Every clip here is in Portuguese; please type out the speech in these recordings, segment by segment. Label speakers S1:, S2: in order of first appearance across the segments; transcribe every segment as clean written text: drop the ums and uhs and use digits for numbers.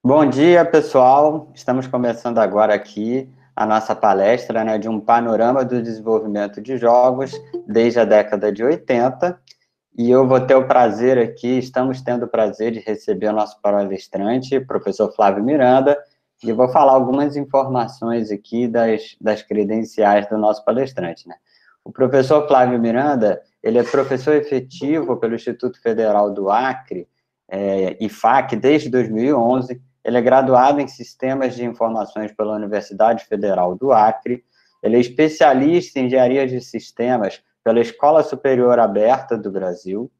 S1: Bom dia, pessoal. Estamos começando agora aqui a nossa palestra, né, de um panorama do desenvolvimento de jogos desde a década de 80. E eu vou ter o prazer aqui, estamos tendo o prazer de receber o nosso palestrante, professor Flávio Miranda, e vou falar algumas informações aqui das credenciais do nosso palestrante, né? O professor Flávio Miranda, ele é professor efetivo pelo Instituto Federal do Acre, IFAC, desde 2011. Ele é graduado em Sistemas de Informações pela Universidade Federal do Acre. Ele é especialista em Engenharia de Sistemas pela Escola Superior Aberta do Brasil.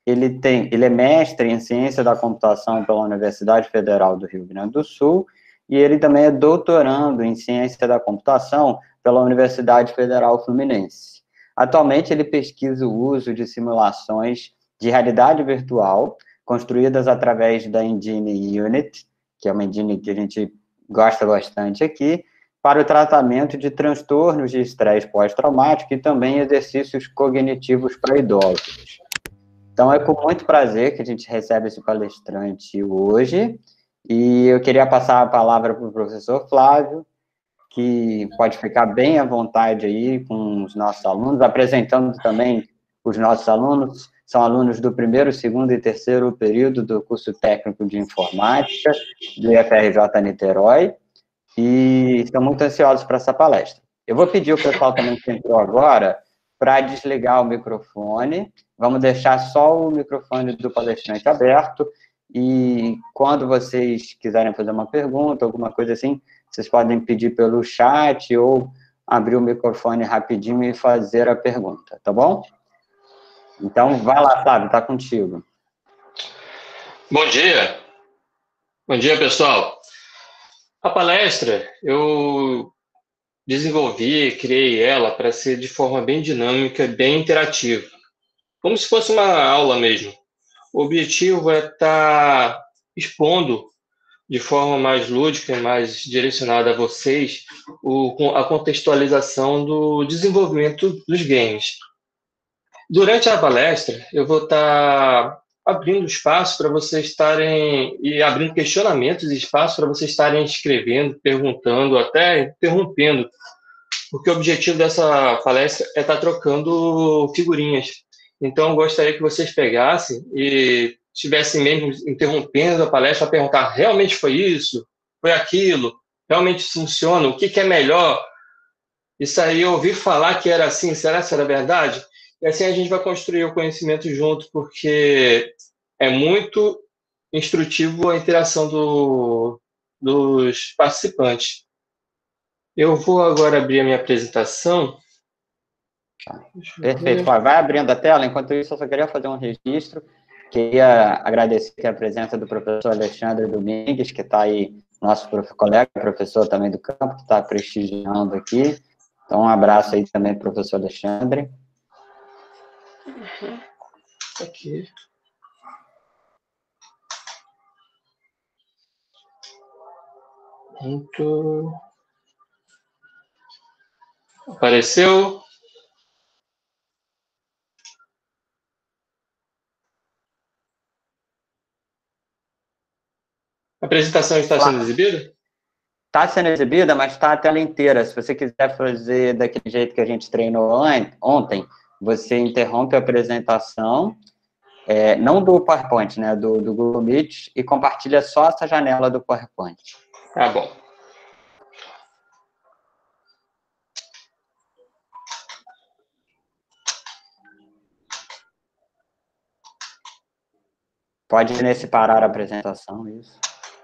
S1: Ele é mestre em Ciência da Computação pela Universidade Federal do Rio Grande do Sul, e ele também é doutorando em Ciência da Computação pela Universidade Federal Fluminense. Atualmente, ele pesquisa o uso de simulações de realidade virtual, construídas através da engine Unity, que é uma engine que a gente gosta bastante aqui, para o tratamento de transtornos de estresse pós-traumático e também exercícios cognitivos para idosos. Então, é com muito prazer que a gente recebe esse palestrante hoje, e eu queria passar a palavra para o professor Flávio, que pode ficar bem à vontade aí com os nossos alunos, apresentando também os nossos alunos. São alunos do primeiro, segundo e terceiro período do curso técnico de informática do IFRJ Niterói, e estão muito ansiosos para essa palestra. Eu vou pedir ao pessoal também que entrou agora para desligar o microfone. Vamos deixar só o microfone do palestrante aberto, e quando vocês quiserem fazer uma pergunta, alguma coisa assim, vocês podem pedir pelo chat ou abrir o microfone rapidinho e fazer a pergunta, tá bom? Então, vai lá, Flávio, tá contigo.
S2: Bom dia. Bom dia, pessoal. A palestra, eu desenvolvi, criei ela para ser de forma bem dinâmica, bem interativa, como se fosse uma aula mesmo. O objetivo é estar expondo de forma mais lúdica, mais direcionada a vocês, a contextualização do desenvolvimento dos games. Durante a palestra, eu vou estar abrindo espaço para vocês estarem, e abrindo questionamentos e espaço para vocês estarem escrevendo, perguntando, até interrompendo, porque o objetivo dessa palestra é estar trocando figurinhas. Então, eu gostaria que vocês pegassem e estivessem mesmo interrompendo a palestra para perguntar: realmente foi isso? Foi aquilo? Realmente funciona? O que é melhor? Isso aí eu ouvi falar que era assim, será que era verdade? E assim a gente vai construir o conhecimento junto, porque é muito instrutivo a interação dos participantes. Eu vou agora abrir a minha apresentação.
S1: Perfeito, Flávio. Vai abrindo a tela. Enquanto isso, eu só queria fazer um registro. Queria agradecer a presença do professor Alexandre Domingues, que está aí, nosso colega, professor também do campo, que está prestigiando aqui. Então, um abraço aí também, professor Alexandre.
S2: Aqui. Pronto. Apareceu? A apresentação está sendo exibida?
S1: Está sendo exibida, mas está a tela inteira. Se você quiser fazer daquele jeito que a gente treinou ontem, você interrompe a apresentação, não do PowerPoint, né, do Google Meet, e compartilha só essa janela do PowerPoint.
S2: Tá bom.
S1: Pode ir nesse parar a apresentação, isso.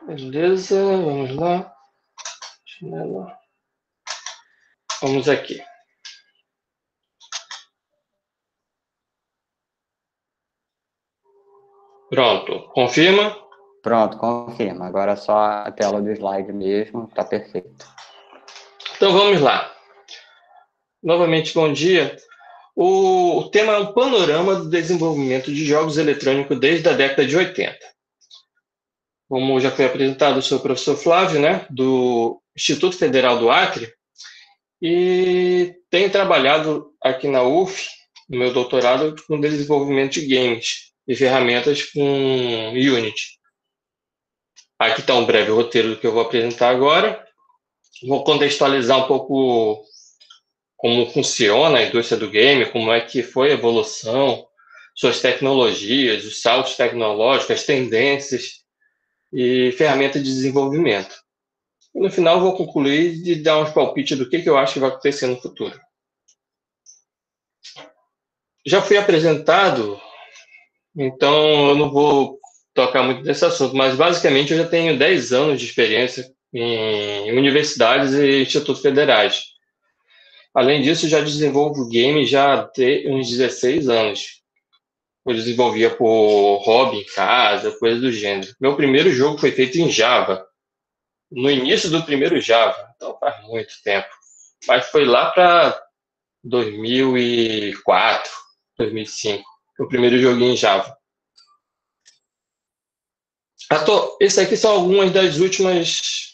S2: Beleza, vamos lá. Janela. Vamos aqui. Pronto, confirma?
S1: Pronto, confirma. Agora é só a tela do slide mesmo, está perfeito.
S2: Então vamos lá. Novamente, bom dia. O tema é um panorama do desenvolvimento de jogos eletrônicos desde a década de 80. Como já foi apresentado, eu sou o professor Flávio, né, do Instituto Federal do Acre, e tenho trabalhado aqui na UF, no meu doutorado, com desenvolvimento de games e ferramentas com Unity. Aqui está um breve roteiro do que eu vou apresentar agora. Vou contextualizar um pouco como funciona a indústria do game, como é que foi a evolução, suas tecnologias, os saltos tecnológicos, as tendências e ferramentas de desenvolvimento. E no final vou concluir de dar uns palpites do que eu acho que vai acontecer no futuro. Já fui apresentado, então eu não vou tocar muito nesse assunto, mas basicamente eu já tenho 10 anos de experiência em universidades e institutos federais. Além disso, já desenvolvo game já há uns 16 anos. Eu desenvolvia por hobby em casa, coisa do gênero. Meu primeiro jogo foi feito em Java, no início do primeiro Java, então faz muito tempo. Mas foi lá para 2004, 2005, o primeiro joguinho em Java. Esse aqui são algumas das últimas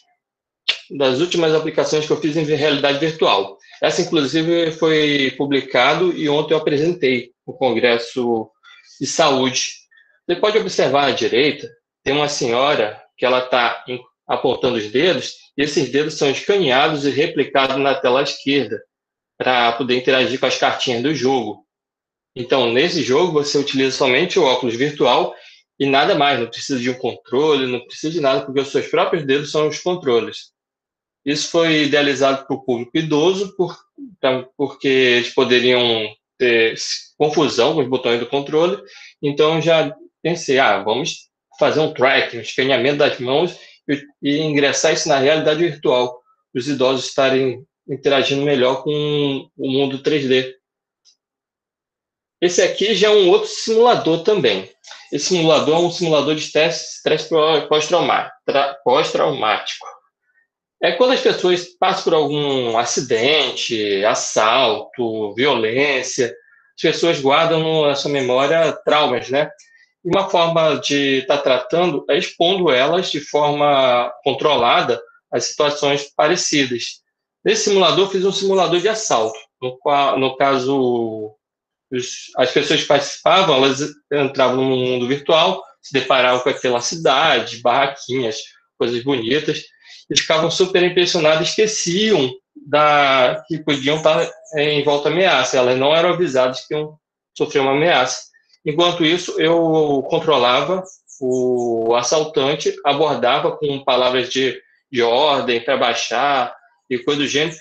S2: aplicações que eu fiz em realidade virtual. Essa, inclusive, foi publicado e ontem eu apresentei no Congresso de Saúde. Você pode observar à direita, tem uma senhora que ela está apontando os dedos, e esses dedos são escaneados e replicados na tela esquerda, para poder interagir com as cartinhas do jogo. Então, nesse jogo, você utiliza somente o óculos virtual e nada mais, não precisa de um controle, não precisa de nada, porque os seus próprios dedos são os controles. Isso foi idealizado para o público idoso, porque eles poderiam ter confusão com os botões do controle. Então, já pensei, vamos fazer um tracking, um escaneamento das mãos e ingressar isso na realidade virtual, para os idosos estarem interagindo melhor com o mundo 3D. Esse aqui já é um outro simulador também. Esse simulador é um simulador de estresse pós-traumático. É quando as pessoas passam por algum acidente, assalto, violência, as pessoas guardam na sua memória traumas, né? E uma forma de estar tratando é expondo elas de forma controlada a situações parecidas. Nesse simulador, fiz um simulador de assalto. No caso, as pessoas que participavam, elas entravam no mundo virtual, se deparavam com aquela cidade, barraquinhas, coisas bonitas, e ficavam super impressionados, esqueciam que podiam estar em volta à ameaça, elas não eram avisadas que iam sofrer uma ameaça. Enquanto isso, eu controlava o assaltante, abordava com palavras de ordem para baixar e coisa do gênero,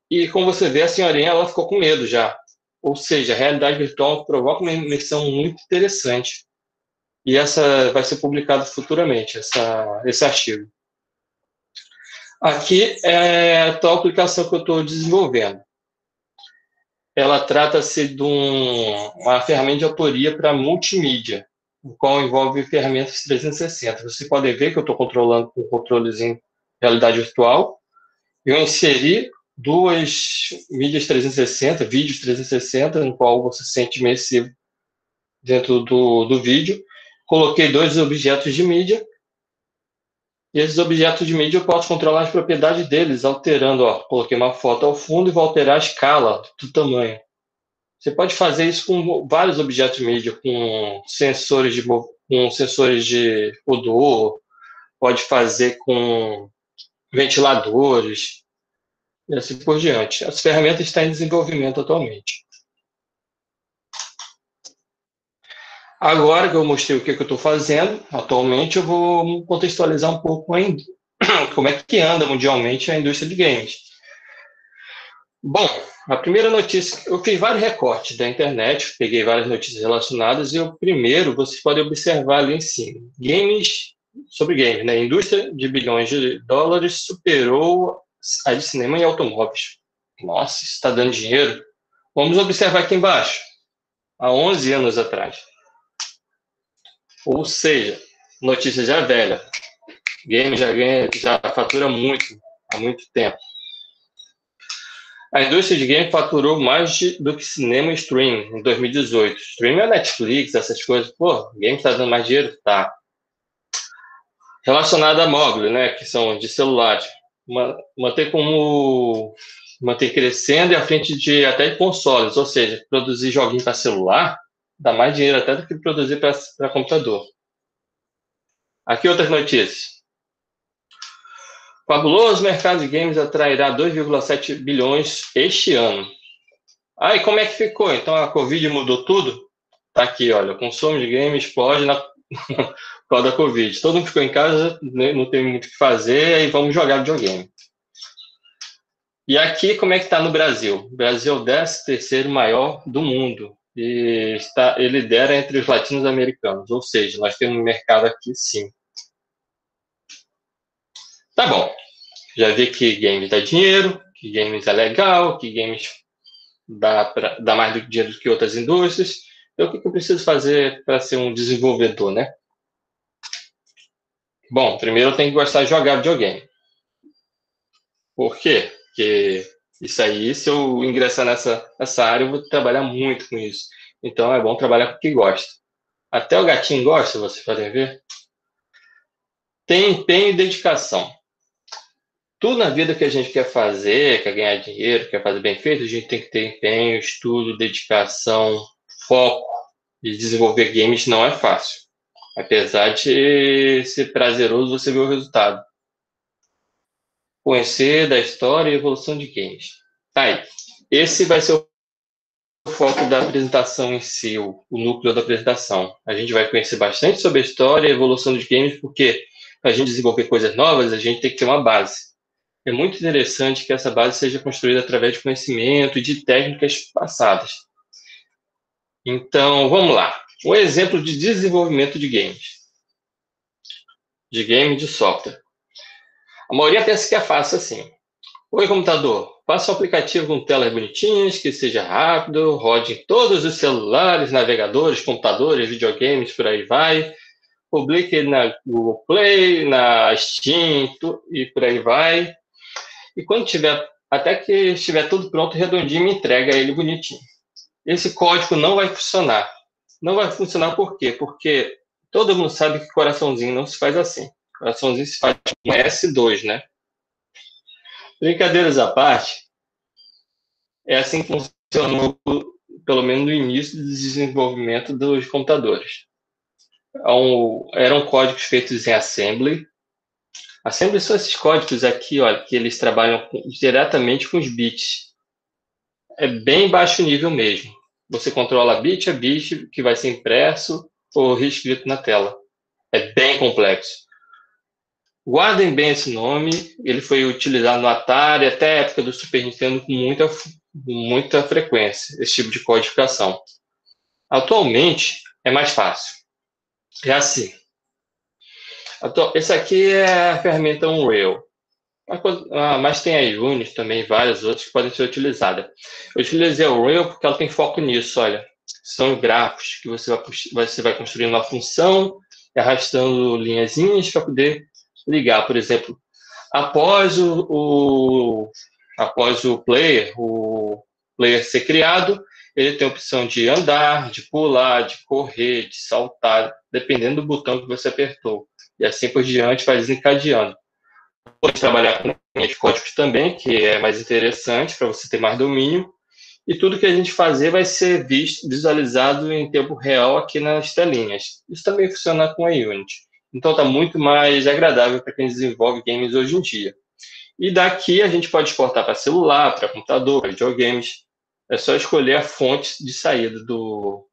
S2: e como você vê, a senhorinha ela ficou com medo já. Ou seja, a realidade virtual provoca uma imersão muito interessante. E essa vai ser publicada futuramente, esse artigo. Aqui é a atual aplicação que eu estou desenvolvendo. Ela trata-se de uma ferramenta de autoria para multimídia, o qual envolve ferramentas 360. Você pode ver que eu estou controlando com controles em realidade virtual. Eu inseri duas mídias 360, vídeos 360, no qual você se sente imersivo dentro do vídeo. Coloquei dois objetos de mídia, e esses objetos de mídia eu posso controlar as propriedades deles, alterando, coloquei uma foto ao fundo e vou alterar a escala do tamanho. Você pode fazer isso com vários objetos de mídia, com sensores de odor, pode fazer com ventiladores, e assim por diante. As ferramentas estão em desenvolvimento atualmente. Agora que eu mostrei o que eu estou fazendo, atualmente eu vou contextualizar um pouco como é que anda mundialmente a indústria de games. Bom, a primeira notícia, eu fiz vários recortes da internet, peguei várias notícias relacionadas, e o primeiro, vocês podem observar ali em cima. Sobre games, né? A indústria de bilhões de dólares superou a de cinema e automóveis. Nossa, isso está dando dinheiro. Vamos observar aqui embaixo. Há 11 anos atrás. Ou seja, notícia já velha. Game já fatura muito, há muito tempo. A indústria de game faturou mais do que cinema e streaming em 2018. Streaming é Netflix, essas coisas. Pô, game está dando mais dinheiro? Tá. Relacionado a móvel, né, que são de celular. Manter crescendo e à frente até de consoles, ou seja, produzir joguinho para celular dá mais dinheiro até do que produzir para computador. Aqui outras notícias. Fabuloso mercado de games atrairá 2,7 bilhões este ano. E como é que ficou? Então a Covid mudou tudo? Tá aqui, olha, o consumo de games explode por causa da Covid. Todo mundo ficou em casa, né, não tem muito o que fazer, aí vamos jogar videogame. E aqui, como é que está no Brasil? O Brasil é o 13º maior do mundo e ele lidera entre os latinos-americanos, ou seja, nós temos um mercado aqui, sim. Tá bom, já vi que games dá dinheiro, que games é legal, que games dá mais dinheiro do que outras indústrias. Então, o que eu preciso fazer para ser um desenvolvedor, né? Bom, primeiro eu tenho que gostar de jogar videogame. Por quê? Porque isso aí, se eu ingressar nessa área, eu vou trabalhar muito com isso. Então, é bom trabalhar com o que gosta. Até o gatinho gosta, vocês podem ver. Tem empenho e dedicação. Tudo na vida que a gente quer fazer, quer ganhar dinheiro, quer fazer bem feito, a gente tem que ter empenho, estudo, dedicação, foco. E desenvolver games não é fácil. Apesar de ser prazeroso você ver o resultado. Conhecer da história e evolução de games. Aí, esse vai ser o foco da apresentação em si, o núcleo da apresentação. A gente vai conhecer bastante sobre a história e a evolução dos games, porque para a gente desenvolver coisas novas, a gente tem que ter uma base. É muito interessante que essa base seja construída através de conhecimento e de técnicas passadas. Então, vamos lá. Um exemplo de desenvolvimento de games. De game de software. A maioria pensa que é fácil assim. Oi, computador, faça um aplicativo com telas bonitinhas, que seja rápido, rode em todos os celulares, navegadores, computadores, videogames, por aí vai. Publique na Google Play, na Steam e por aí vai. E quando tiver, até que estiver tudo pronto, redondinho, me entrega ele bonitinho. Esse código não vai funcionar. Não vai funcionar por quê? Porque todo mundo sabe que coraçãozinho não se faz assim. Coraçãozinho se faz com S2, né? Brincadeiras à parte, é assim que funcionou, pelo menos no início do desenvolvimento dos computadores. Eram códigos feitos em assembly. Assembly são esses códigos aqui, olha, que eles trabalham diretamente com os bits. É bem baixo nível mesmo. Você controla bit a bit que vai ser impresso ou reescrito na tela. É bem complexo. Guardem bem esse nome, ele foi utilizado no Atari até a época do Super Nintendo com muita frequência, esse tipo de codificação. Atualmente é mais fácil. É assim. Esse aqui é a ferramenta Unreal. Mas tem a Unity também, várias outras que podem ser utilizadas. Eu utilizei a Unreal porque ela tem foco nisso, olha. São gráficos que você vai construindo uma função, arrastando linhazinhas para poder ligar. Por exemplo, após o player ser criado, ele tem a opção de andar, de pular, de correr, de saltar, dependendo do botão que você apertou. E assim por diante, vai desencadeando. Pode trabalhar com linhas de códigos também, que é mais interessante para você ter mais domínio. E tudo que a gente fazer vai ser visualizado em tempo real aqui nas telinhas. Isso também funciona com a Unity. Então está muito mais agradável para quem desenvolve games hoje em dia. E daqui a gente pode exportar para celular, para computador, para videogames. É só escolher a fonte de saída do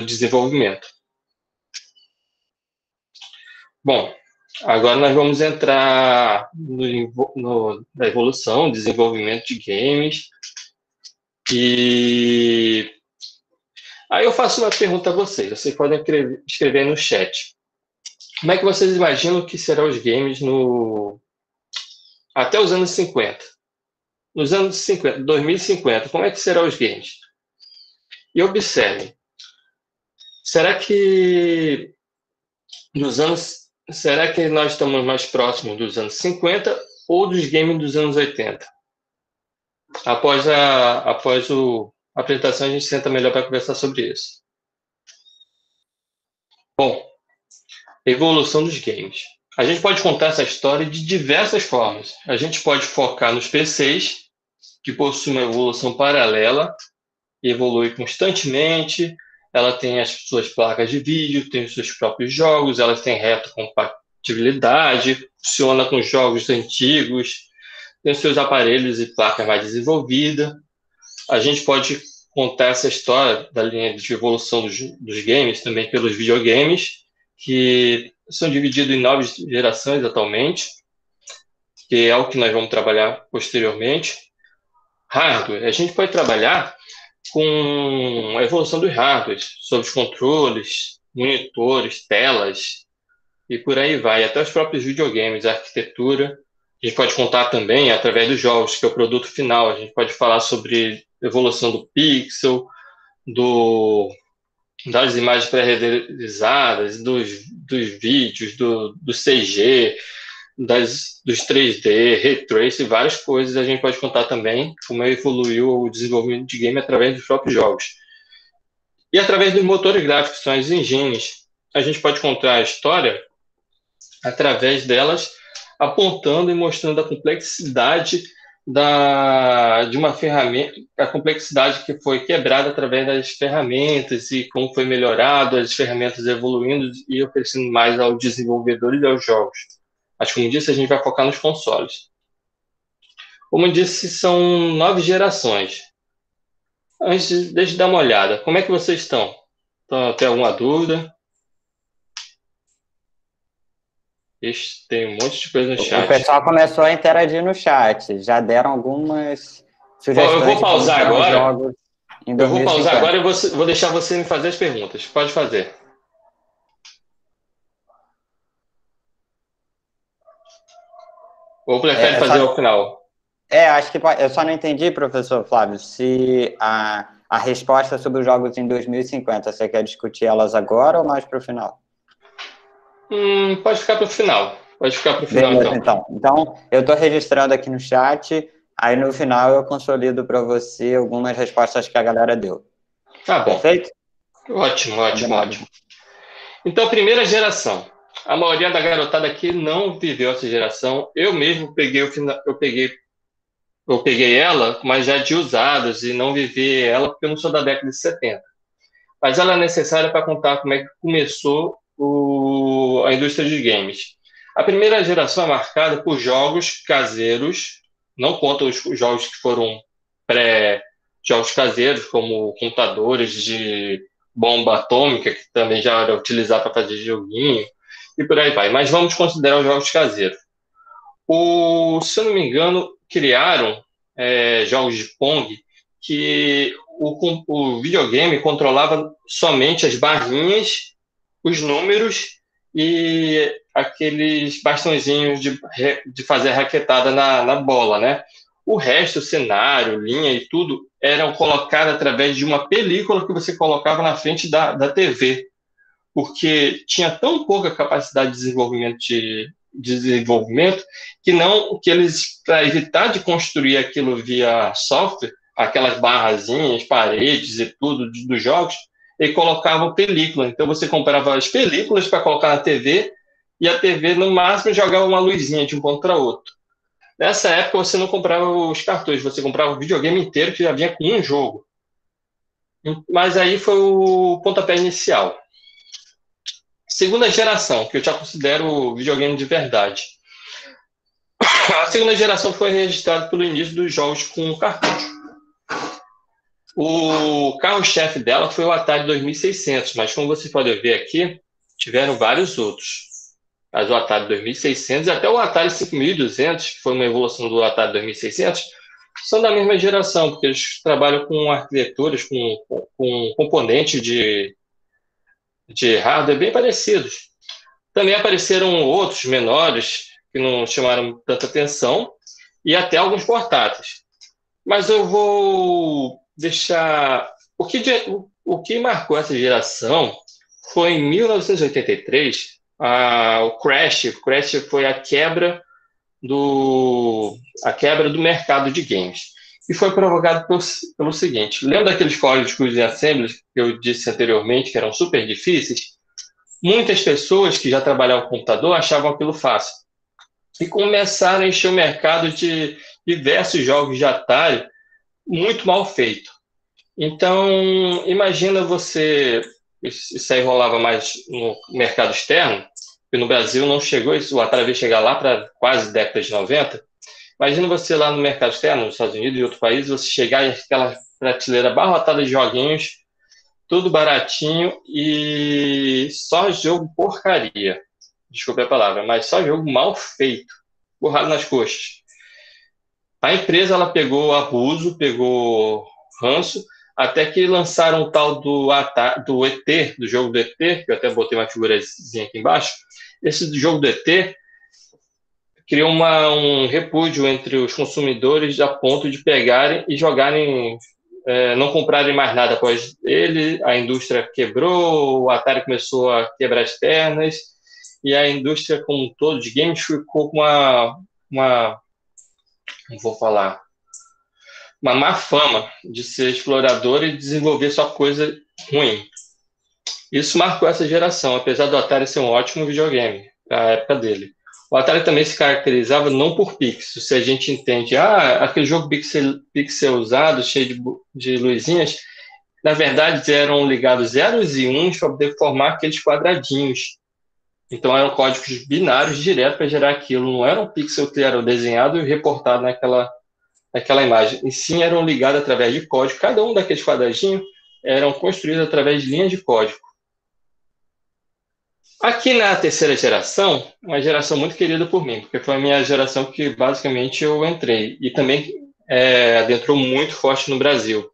S2: desenvolvimento. Bom, agora nós vamos entrar na evolução, desenvolvimento de games. E aí eu faço uma pergunta a vocês. Vocês podem escrever no chat. Como é que vocês imaginam que serão os games até os anos 50? Nos anos 50, 2050, como é que serão os games? E observem. Será que nós estamos mais próximos dos anos 50 ou dos games dos anos 80? Após a apresentação, a gente senta melhor para conversar sobre isso. Bom, evolução dos games. A gente pode contar essa história de diversas formas. A gente pode focar nos PCs, que possuem uma evolução paralela, e evolui constantemente. Ela tem as suas placas de vídeo, tem os seus próprios jogos, ela tem compatibilidade, funciona com jogos antigos, tem os seus aparelhos e placa mais desenvolvida. A gente pode contar essa história da linha de evolução dos games também pelos videogames, que são divididos em 9 gerações atualmente, que é o que nós vamos trabalhar posteriormente. Hardware, a gente pode trabalhar com a evolução dos hardwares, sobre os controles, monitores, telas, e por aí vai, até os próprios videogames, a arquitetura. A gente pode contar também através dos jogos, que é o produto final. A gente pode falar sobre evolução do pixel, das imagens pré-renderizadas, dos vídeos, do CG, dos 3D, Ray Tracing, várias coisas. A gente pode contar também como evoluiu o desenvolvimento de game através dos próprios jogos. E através dos motores gráficos, que são as engines, a gente pode contar a história através delas, apontando e mostrando a complexidade de uma ferramenta, a complexidade que foi quebrada através das ferramentas e como foi melhorado, as ferramentas evoluindo e oferecendo mais ao desenvolvedor e aos jogos. Mas, como disse, a gente vai focar nos consoles. Como disse, são 9 gerações. Antes, deixa eu dar uma olhada. Como é que vocês estão? Tem alguma dúvida? Tem um monte de coisa no chat.
S1: O pessoal começou a interagir no chat. Já deram algumas sugestões.
S2: Eu vou pausar agora.
S1: Jogos em 2050.
S2: Eu vou pausar agora e vou deixar você me fazer as perguntas. Pode fazer. Ou prefere fazer ao final?
S1: Acho que eu só não entendi, professor Flávio, se a resposta sobre os jogos em 2050, você quer discutir elas agora ou mais para o final?
S2: Pode ficar para o final. Pode ficar para o final,
S1: beleza, então, eu estou registrando aqui no chat, aí no final eu consolido para você algumas respostas que a galera deu.
S2: Tá bom.
S1: Perfeito?
S2: Ótimo. Então, primeira geração. A maioria da garotada aqui não viveu essa geração. Eu mesmo peguei ela, mas já de usadas, e não vivi ela porque eu não sou da década de 70. Mas ela é necessária para contar como é que começou a indústria de games. A primeira geração é marcada por jogos caseiros, não conta os jogos que foram jogos caseiros, como computadores de bomba atômica, que também já era utilizado para fazer joguinho, e por aí vai. Mas vamos considerar os jogos caseiros. Se eu não me engano, criaram jogos de Pong que o videogame controlava somente as barrinhas, os números e aqueles bastõezinhos de fazer raquetada na bola, né? O resto, o cenário, linha e tudo, eram colocados através de uma película que você colocava na frente da TV, porque tinha tão pouca capacidade de desenvolvimento que eles, para evitar de construir aquilo via software, aquelas barrazinhas, paredes e tudo dos jogos, e colocavam película. Então você comprava as películas para colocar na TV e a TV no máximo jogava uma luzinha de um ponto para outro. Nessa época você não comprava os cartuchos, você comprava o videogame inteiro que já vinha com um jogo. Mas aí foi o pontapé inicial. Segunda geração, que eu já considero videogame de verdade. A segunda geração foi registrada pelo início dos jogos com cartucho. O carro-chefe dela foi o Atari 2600, mas como você pode ver aqui, tiveram vários outros. Mas o Atari 2600 e até o Atari 5200, que foi uma evolução do Atari 2600, são da mesma geração, porque eles trabalham com arquiteturas, com componentes de hardware bem parecidos. Também apareceram outros menores que não chamaram tanta atenção e até alguns portáteis. Mas eu vou deixar... O que marcou essa geração foi em 1983, o Crash. O Crash foi a quebra do mercado de games. E foi provocado pelo seguinte: lembra daqueles códigos de assembly que eu disse anteriormente, que eram super difíceis? Muitas pessoas que já trabalhavam com computador achavam aquilo fácil. E começaram a encher o mercado de diversos jogos de Atari muito mal feito. Então, imagina você... Isso aí rolava mais no mercado externo. porque no Brasil não chegou isso, o Atari veio chegar lá para quase década de 90. Imagina você lá no mercado externo, nos Estados Unidos e outros países, você chegar e aquela prateleira abarrotada de joguinhos, tudo baratinho e só jogo porcaria. Desculpe a palavra, mas só jogo mal feito, borrado nas coxas. A empresa ela pegou abuso, pegou ranço, até que lançaram o tal do ET, do jogo do ET, que eu até botei uma figurazinha aqui embaixo. Esse jogo do ET criou um repúdio entre os consumidores a ponto de pegarem e jogarem, não comprarem mais nada após ele. A indústria quebrou, o Atari começou a quebrar as pernas, e a indústria como um todo de games ficou com não vou falar, uma má fama de ser explorador e desenvolver só coisa ruim. Isso marcou essa geração, apesar do Atari ser um ótimo videogame na época dele. O Atari também se caracterizava não por pixels. Se a gente entende, aquele jogo pixel usado, cheio de luzinhas, na verdade eram ligados zeros e uns para poder formar aqueles quadradinhos. Então eram códigos binários direto para gerar aquilo. Não era um pixel que era desenhado e reportado naquela imagem. E sim eram ligados através de código. Cada um daqueles quadradinhos eram construídos através de linhas de código. Aqui na terceira geração, uma geração muito querida por mim, porque foi a minha geração que basicamente eu entrei. E também adentrou muito forte no Brasil.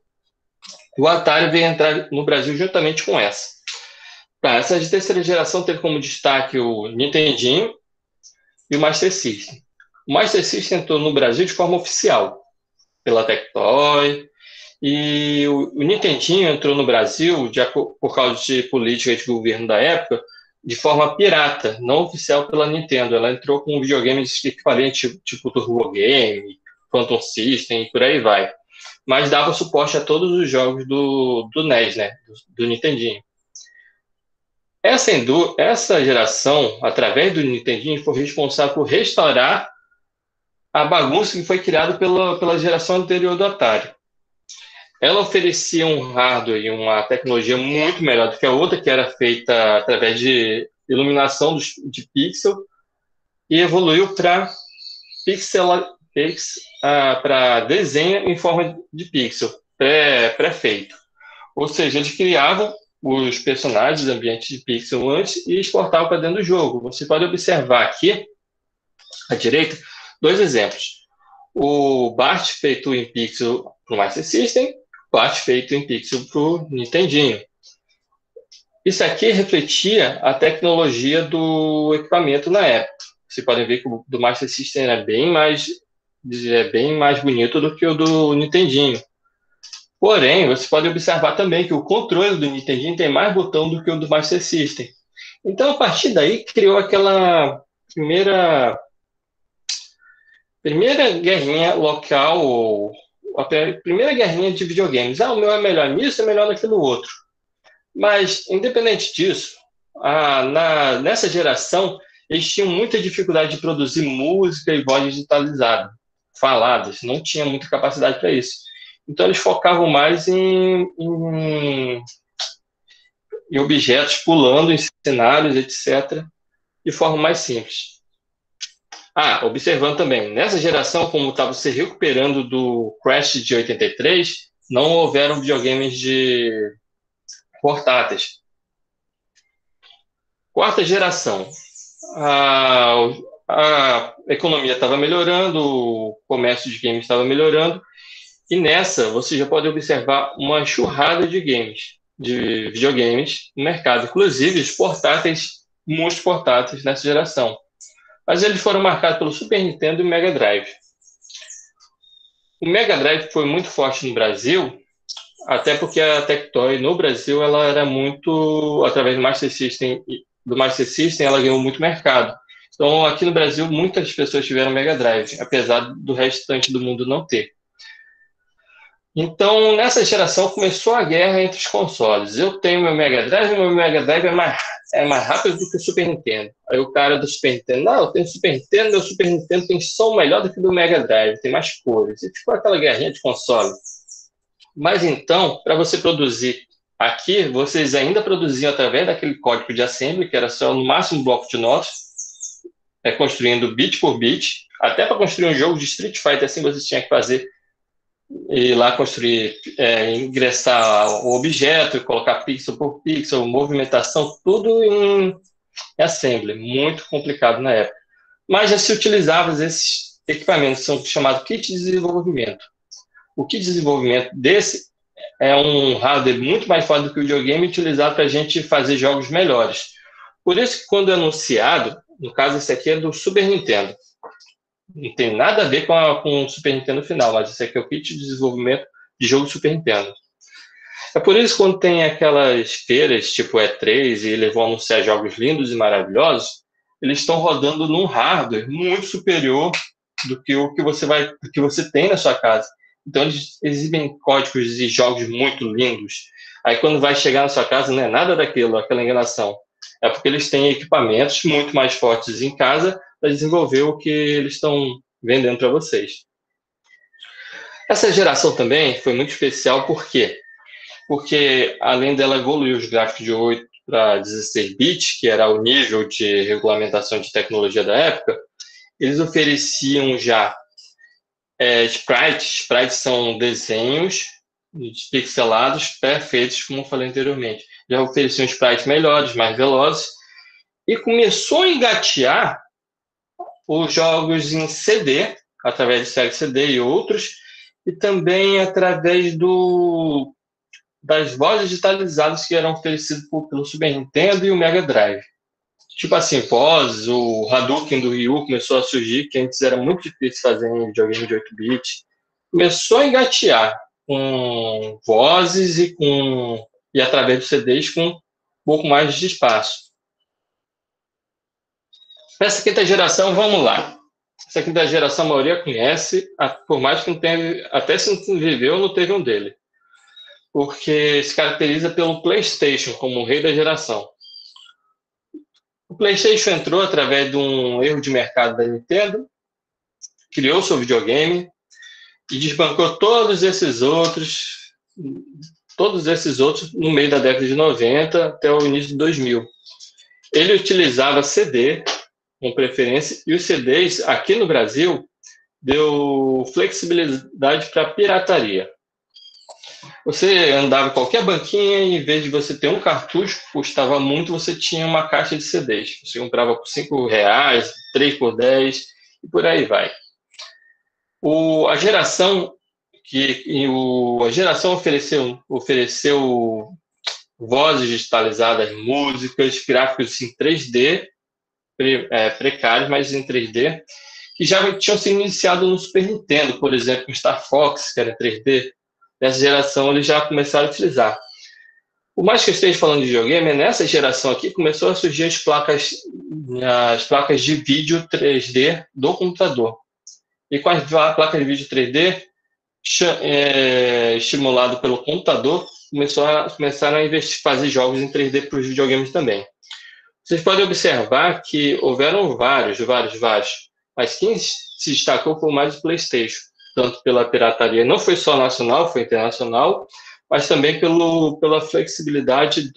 S2: O Atari veio entrar no Brasil juntamente com essa. Essa de terceira geração teve como destaque o Nintendinho e o Master System. O Master System entrou no Brasil de forma oficial, pela Tectoy, e o Nintendinho entrou no Brasil, por causa de política de governo da época, de forma pirata, não oficial pela Nintendo. Ela entrou com videogames equivalentes tipo Turbo Game, Phantom System e por aí vai. Mas dava suporte a todos os jogos do NES, né? Do Nintendinho. Essa geração, através do Nintendinho, foi responsável por restaurar a bagunça que foi criada pela geração anterior do Atari. Ela oferecia um hardware e uma tecnologia muito melhor do que a outra, que era feita através de iluminação de pixel, e evoluiu para para desenho em forma de pixel, pré-feito. Ou seja, eles criavam os personagens, ambientes de pixel antes e exportavam para dentro do jogo. Você pode observar aqui, à direita, dois exemplos. O Bart feito em pixel para o Master System, o Bart feito em pixel para o Nintendinho. Isso aqui refletia a tecnologia do equipamento na época. Vocês podem ver que o do Master System era bem mais bonito do que o do Nintendinho. Porém, você pode observar também que o controle do Nintendinho tem mais botão do que o do Master System. Então, a partir daí, criou aquela primeira guerrinha local, a primeira guerrinha de videogames. O meu é melhor nisso, é melhor naquilo outro. Mas, independente disso, nessa geração, eles tinham muita dificuldade de produzir música e voz digitalizada, faladas. Não tinha muita capacidade para isso. Então, eles focavam mais em objetos pulando, em cenários, etc., de forma mais simples. Observando também, nessa geração, como estava se recuperando do Crash de 83, não houveram videogames de portáteis. Quarta geração, a economia estava melhorando, o comércio de games estava melhorando, e nessa você já pode observar uma enxurrada de videogames no mercado, inclusive os portáteis, muitos portáteis nessa geração. Mas eles foram marcados pelo Super Nintendo e o Mega Drive. O Mega Drive foi muito forte no Brasil, até porque a Tectoy no Brasil ela era muito, através do Master System, ela ganhou muito mercado. Então aqui no Brasil muitas pessoas tiveram Mega Drive, apesar do restante do mundo não ter. Então, nessa geração, começou a guerra entre os consoles. Eu tenho meu Mega Drive, e meu Mega Drive é mais rápido do que o Super Nintendo. Aí o cara do Super Nintendo, eu tenho Super Nintendo, meu Super Nintendo tem som melhor do que o do Mega Drive, tem mais cores. E ficou aquela guerrinha de console. Mas então, para você produzir Aqui, vocês ainda produziam através daquele código de assembly, que era só no máximo um bloco de notas, construindo bit por bit. Até para construir um jogo de Street Fighter, assim, você tinha que fazer e lá construir, ingressar o objeto, colocar pixel por pixel, movimentação, tudo em assembly. Muito complicado na época. Mas já se utilizava esses equipamentos, são chamados kit de desenvolvimento. O kit de desenvolvimento desse é um hardware muito mais forte do que o videogame, utilizado para a gente fazer jogos melhores. Por isso que quando é anunciado, no caso esse aqui é do Super Nintendo, não tem nada a ver com o Super Nintendo final, mas esse aqui é o kit de desenvolvimento de jogo do Super Nintendo. É por isso que quando tem aquelas feiras, tipo E3, e eles vão anunciar jogos lindos e maravilhosos, eles estão rodando num hardware muito superior do que o que você tem na sua casa. Então eles exibem códigos de jogos muito lindos. Aí quando vai chegar na sua casa, não é nada daquilo, aquela enganação. É porque eles têm equipamentos muito mais fortes em casa para desenvolver o que eles estão vendendo para vocês. Essa geração também foi muito especial, por quê? Porque além dela evoluir os gráficos de 8 para 16 bits, que era o nível de regulamentação de tecnologia da época, eles ofereciam já sprites. Sprites são desenhos pixelados perfeitos, como eu falei anteriormente. Já ofereciam sprites melhores, mais velozes, e começou a engatear os jogos em CD, através do Sega CD e outros, e também através das vozes digitalizadas que eram oferecidas pelo Super Nintendo e o Mega Drive. Tipo assim, vozes, o Hadouken do Ryu começou a surgir, que antes era muito difícil fazer em videogame de 8-bit. Começou a engatear com vozes e através dos CDs com um pouco mais de espaço. Essa quinta geração, vamos lá. Essa quinta geração a maioria conhece, por mais que não tenha, até se não viveu, não teve um dele. Porque se caracteriza pelo PlayStation como o rei da geração. O PlayStation entrou através de um erro de mercado da Nintendo, criou seu videogame e desbancou todos esses outros no meio da década de 90 até o início de 2000. Ele utilizava CD com preferência, e os CDs aqui no Brasil deu flexibilidade para pirataria. Você andava em qualquer banquinha e, em vez de você ter um cartucho que custava muito, você tinha uma caixa de CDs. Você comprava por R$5, 3 por 10 e por aí vai. A geração ofereceu vozes digitalizadas, músicas, gráficos em 3D, precários, mas em 3D, que já tinham sido iniciados no Super Nintendo, por exemplo, o Star Fox, que era 3D. Nessa geração eles já começaram a utilizar. O mais que eu esteja falando de videogame é nessa geração aqui começou a surgir as placas de vídeo 3D do computador. E com as placas de vídeo 3D, estimulado pelo computador, começaram a fazer jogos em 3D para os videogames também. Vocês podem observar que houveram vários, mas quem se destacou foi o mais o PlayStation, tanto pela pirataria, não foi só nacional, foi internacional, mas também pela flexibilidade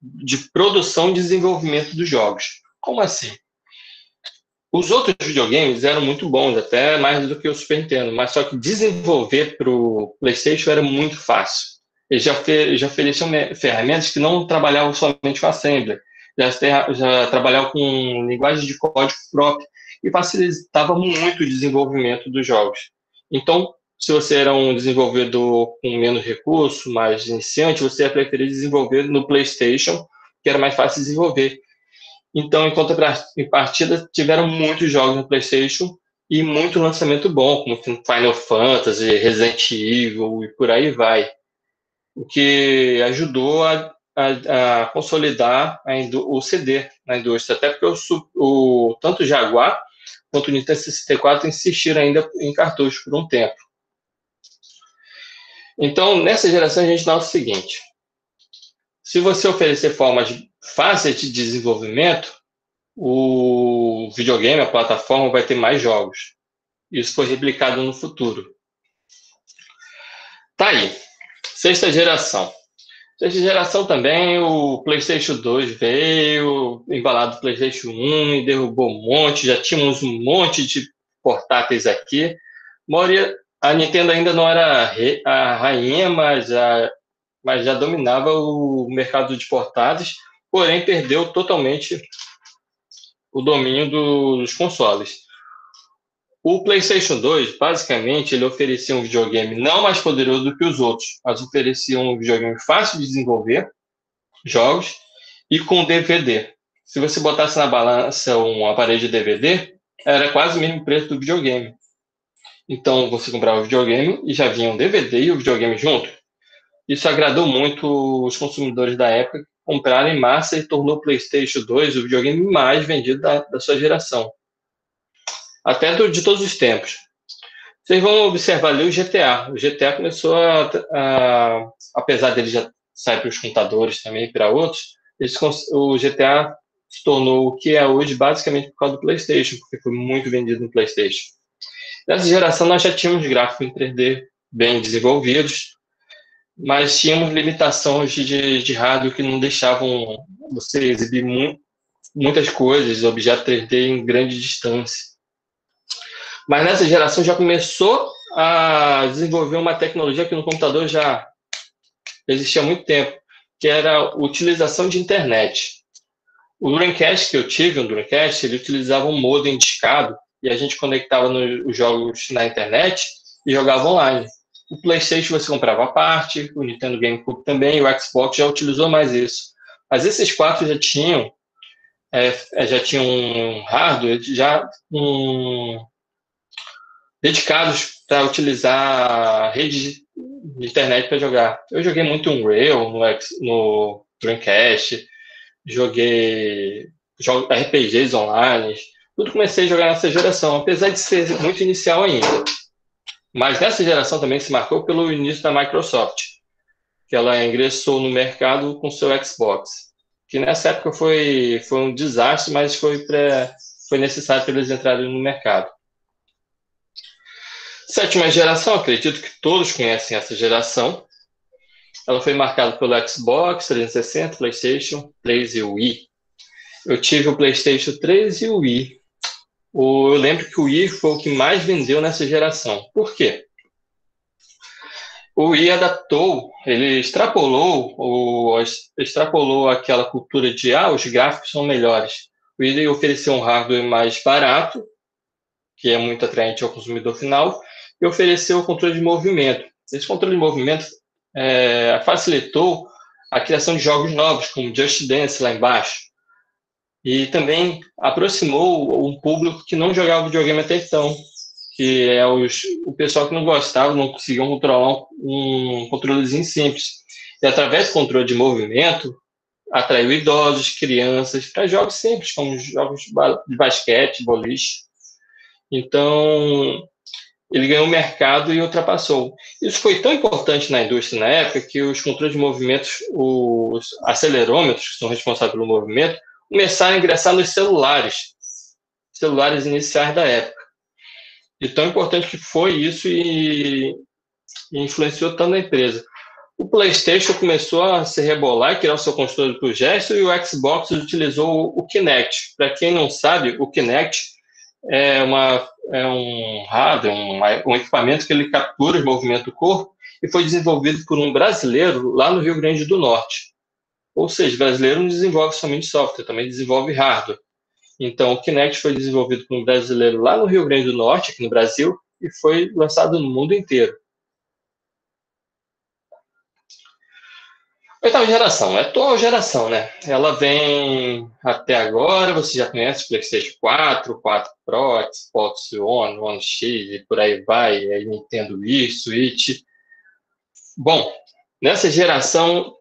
S2: de produção e desenvolvimento dos jogos. Como assim? Os outros videogames eram muito bons, até mais do que o Super Nintendo, mas só que desenvolver para o PlayStation era muito fácil. Eles já ofereciam ferramentas que não trabalhavam somente com assembly, já trabalhavam com linguagem de código próprio e facilitava muito o desenvolvimento dos jogos. Então, se você era um desenvolvedor com menos recurso, mais iniciante, você ia preferir desenvolver no PlayStation, que era mais fácil de desenvolver. Então, em partida, tiveram muitos jogos no PlayStation e muito lançamento bom, como Final Fantasy, Resident Evil e por aí vai. O que ajudou a consolidar o CD na indústria, até porque tanto o Jaguar quanto o Nintendo 64 insistiram ainda em cartucho por um tempo. Então, nessa geração, a gente nota o seguinte: se você oferecer formas fáceis de desenvolvimento, o videogame, a plataforma, vai ter mais jogos. Isso foi replicado no futuro. Tá aí. Sexta geração. Nessa geração também, o PlayStation 2 veio, embalado do PlayStation 1 e derrubou um monte, já tínhamos um monte de portáteis aqui. A Nintendo ainda não era a rainha, mas já dominava o mercado de portáteis, porém perdeu totalmente o domínio dos consoles. O PlayStation 2, basicamente, ele oferecia um videogame não mais poderoso do que os outros, mas oferecia um videogame fácil de desenvolver, jogos, e com DVD. Se você botasse na balança um aparelho de DVD, era quase o mesmo preço do videogame. Então, você comprava o videogame e já vinha um DVD e o videogame junto. Isso agradou muito os consumidores da época, compraram em massa e tornou o PlayStation 2 o videogame mais vendido da sua geração. Até de todos os tempos. Vocês vão observar ali o GTA. O GTA começou apesar dele já sair para os computadores também, para outros, o GTA se tornou o que é hoje basicamente por causa do PlayStation, porque foi muito vendido no PlayStation. Nessa geração nós já tínhamos gráficos em 3D bem desenvolvidos, mas tínhamos limitações de hardware que não deixavam você exibir muitas coisas, objetos 3D em grande distância. Mas nessa geração já começou a desenvolver uma tecnologia que no computador já existia há muito tempo, que era a utilização de internet. O Dreamcast que eu tive, um Dreamcast, ele utilizava um modem discado e a gente conectava os jogos na internet e jogava online. O PlayStation você comprava à parte, o Nintendo GameCube também, o Xbox já utilizou mais isso. Mas esses quatro já tinham um hardware dedicados para utilizar a rede de internet para jogar. Eu joguei muito Unreal no Dreamcast, joguei RPGs online, tudo comecei a jogar nessa geração, apesar de ser muito inicial ainda. Mas nessa geração também se marcou pelo início da Microsoft, que ela ingressou no mercado com seu Xbox, que nessa época foi um desastre, mas foi necessário para eles entrarem no mercado. Sétima geração, acredito que todos conhecem essa geração. Ela foi marcada pelo Xbox 360, PlayStation 3 e o Wii. Eu tive o PlayStation 3 e o Wii. Eu lembro que o Wii foi o que mais vendeu nessa geração. Por quê? O Wii ele extrapolou aquela cultura de os gráficos são melhores. O Wii ofereceu um hardware mais barato, que é muito atraente ao consumidor final, e ofereceu o controle de movimento. Esse controle de movimento facilitou a criação de jogos novos, como Just Dance lá embaixo, e também aproximou um público que não jogava videogame até então, que é o pessoal que não gostava, não conseguia controlar um controlezinho simples. E através do controle de movimento, atraiu idosos, crianças, para jogos simples, como jogos de basquete, boliche. Então, ele ganhou o mercado e ultrapassou. Isso foi tão importante na indústria na época que os controles de movimentos, os acelerômetros, que são responsáveis pelo movimento, começaram a ingressar nos celulares iniciais da época. E tão importante que foi isso e influenciou tanto a empresa. O PlayStation começou a se rebolar e criar o seu controle por gesto, e o Xbox utilizou o Kinect. Para quem não sabe, o Kinect é um hardware, um equipamento que ele captura os movimentos do corpo e foi desenvolvido por um brasileiro lá no Rio Grande do Norte. Ou seja, o brasileiro não desenvolve somente software, também desenvolve hardware. Então, o Kinect foi desenvolvido por um brasileiro lá no Rio Grande do Norte, aqui no Brasil, e foi lançado no mundo inteiro. Oitava geração, é a atual geração, né? Ela vem até agora, você já conhece o PlayStation 4, 4 Pro, Xbox One, One X e por aí vai, aí Nintendo Wii, Switch. Bom, nessa geração,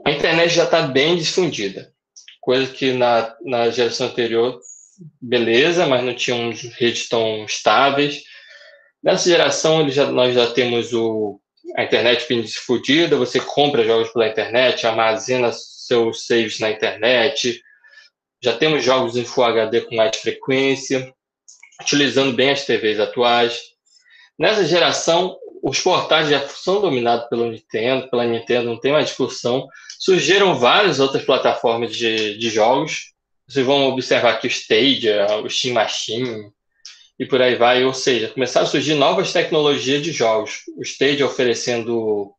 S2: a internet já está bem difundida, coisa que na geração anterior, beleza, mas não tinham redes tão estáveis. Nessa geração, nós já temos a internet bem difundida, você compra jogos pela internet, armazena seus saves na internet, já temos jogos em Full HD com mais frequência, utilizando bem as TVs atuais. Nessa geração, os portais já são dominados pela Nintendo, não tem mais discussão. Surgiram várias outras plataformas de jogos. Vocês vão observar que o Stadia, o Steam Machine e por aí vai. Ou seja, começaram a surgir novas tecnologias de jogos. O Stadia oferecendo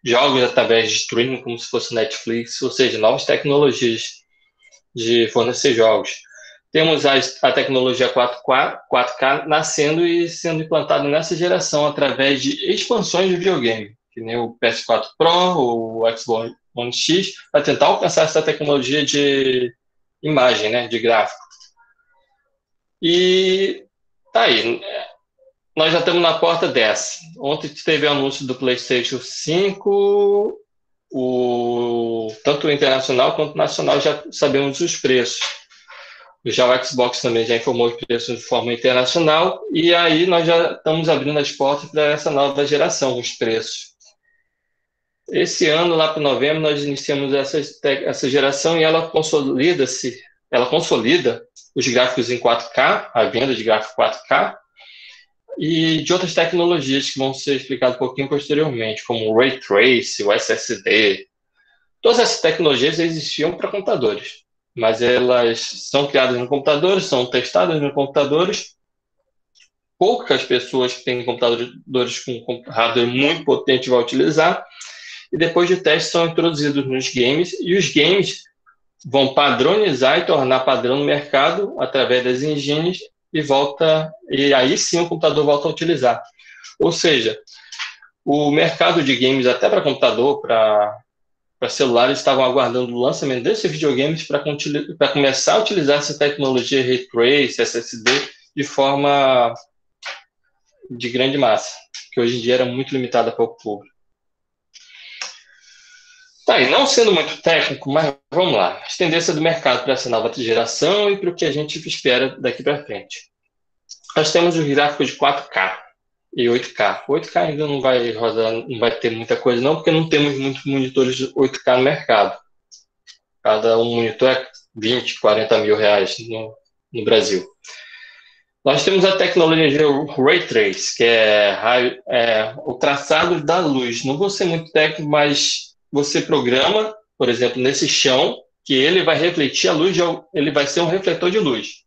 S2: jogos através de streaming, como se fosse Netflix, ou seja, novas tecnologias de fornecer jogos. Temos a tecnologia 4K nascendo e sendo implantada nessa geração através de expansões de videogame, que nem o PS4 Pro, o Xbox One X, para tentar alcançar essa tecnologia de imagem, né, de gráfico. E tá aí, nós já estamos na porta dessa. Ontem teve o anúncio do PlayStation 5, tanto o internacional quanto o nacional já sabemos os preços. Já o Xbox também já informou os preços de forma internacional, e aí nós já estamos abrindo as portas para essa nova geração, os preços. Esse ano, lá para novembro, nós iniciamos essa geração e ela consolida os gráficos em 4K, a venda de gráfico 4K, e de outras tecnologias que vão ser explicadas um pouquinho posteriormente, como o Ray Trace, o SSD. Todas essas tecnologias existiam para computadores, mas elas são criadas no computadores, são testadas nos computadores. Poucas pessoas que têm computadores com hardware muito potente vão utilizar, e depois de testes são introduzidos nos games, e os games vão padronizar e tornar padrão no mercado através das engines, e aí sim o computador volta a utilizar. Ou seja, o mercado de games, até para computador, para celulares, estavam aguardando o lançamento desses videogames para começar a utilizar essa tecnologia Ray Trace, SSD, de forma de grande massa, que hoje em dia era muito limitada para o público. Tá aí, não sendo muito técnico, mas vamos lá. As tendências do mercado para essa nova geração e para o que a gente espera daqui para frente. Nós temos os gráficos de 4K e 8K. 8K ainda não vai rodar, não vai ter muita coisa não, porque não temos muitos monitores de 8K no mercado. Cada um monitor é 20, 40 mil reais no Brasil. Nós temos a tecnologia Ray Trace, que é o traçado da luz. Não vou ser muito técnico, mas você programa, por exemplo, nesse chão, que ele vai refletir a luz, ele vai ser um refletor de luz.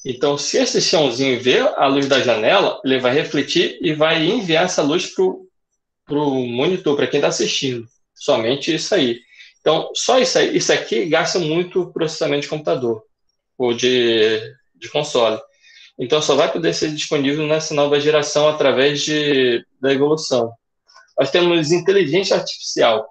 S2: Então, se esse chãozinho ver a luz da janela, ele vai refletir e vai enviar essa luz para o monitor, para quem está assistindo. Somente isso aí. Então, só isso aqui gasta muito processamento de computador ou de console. Então, só vai poder ser disponível nessa nova geração através da evolução. Nós temos inteligência artificial.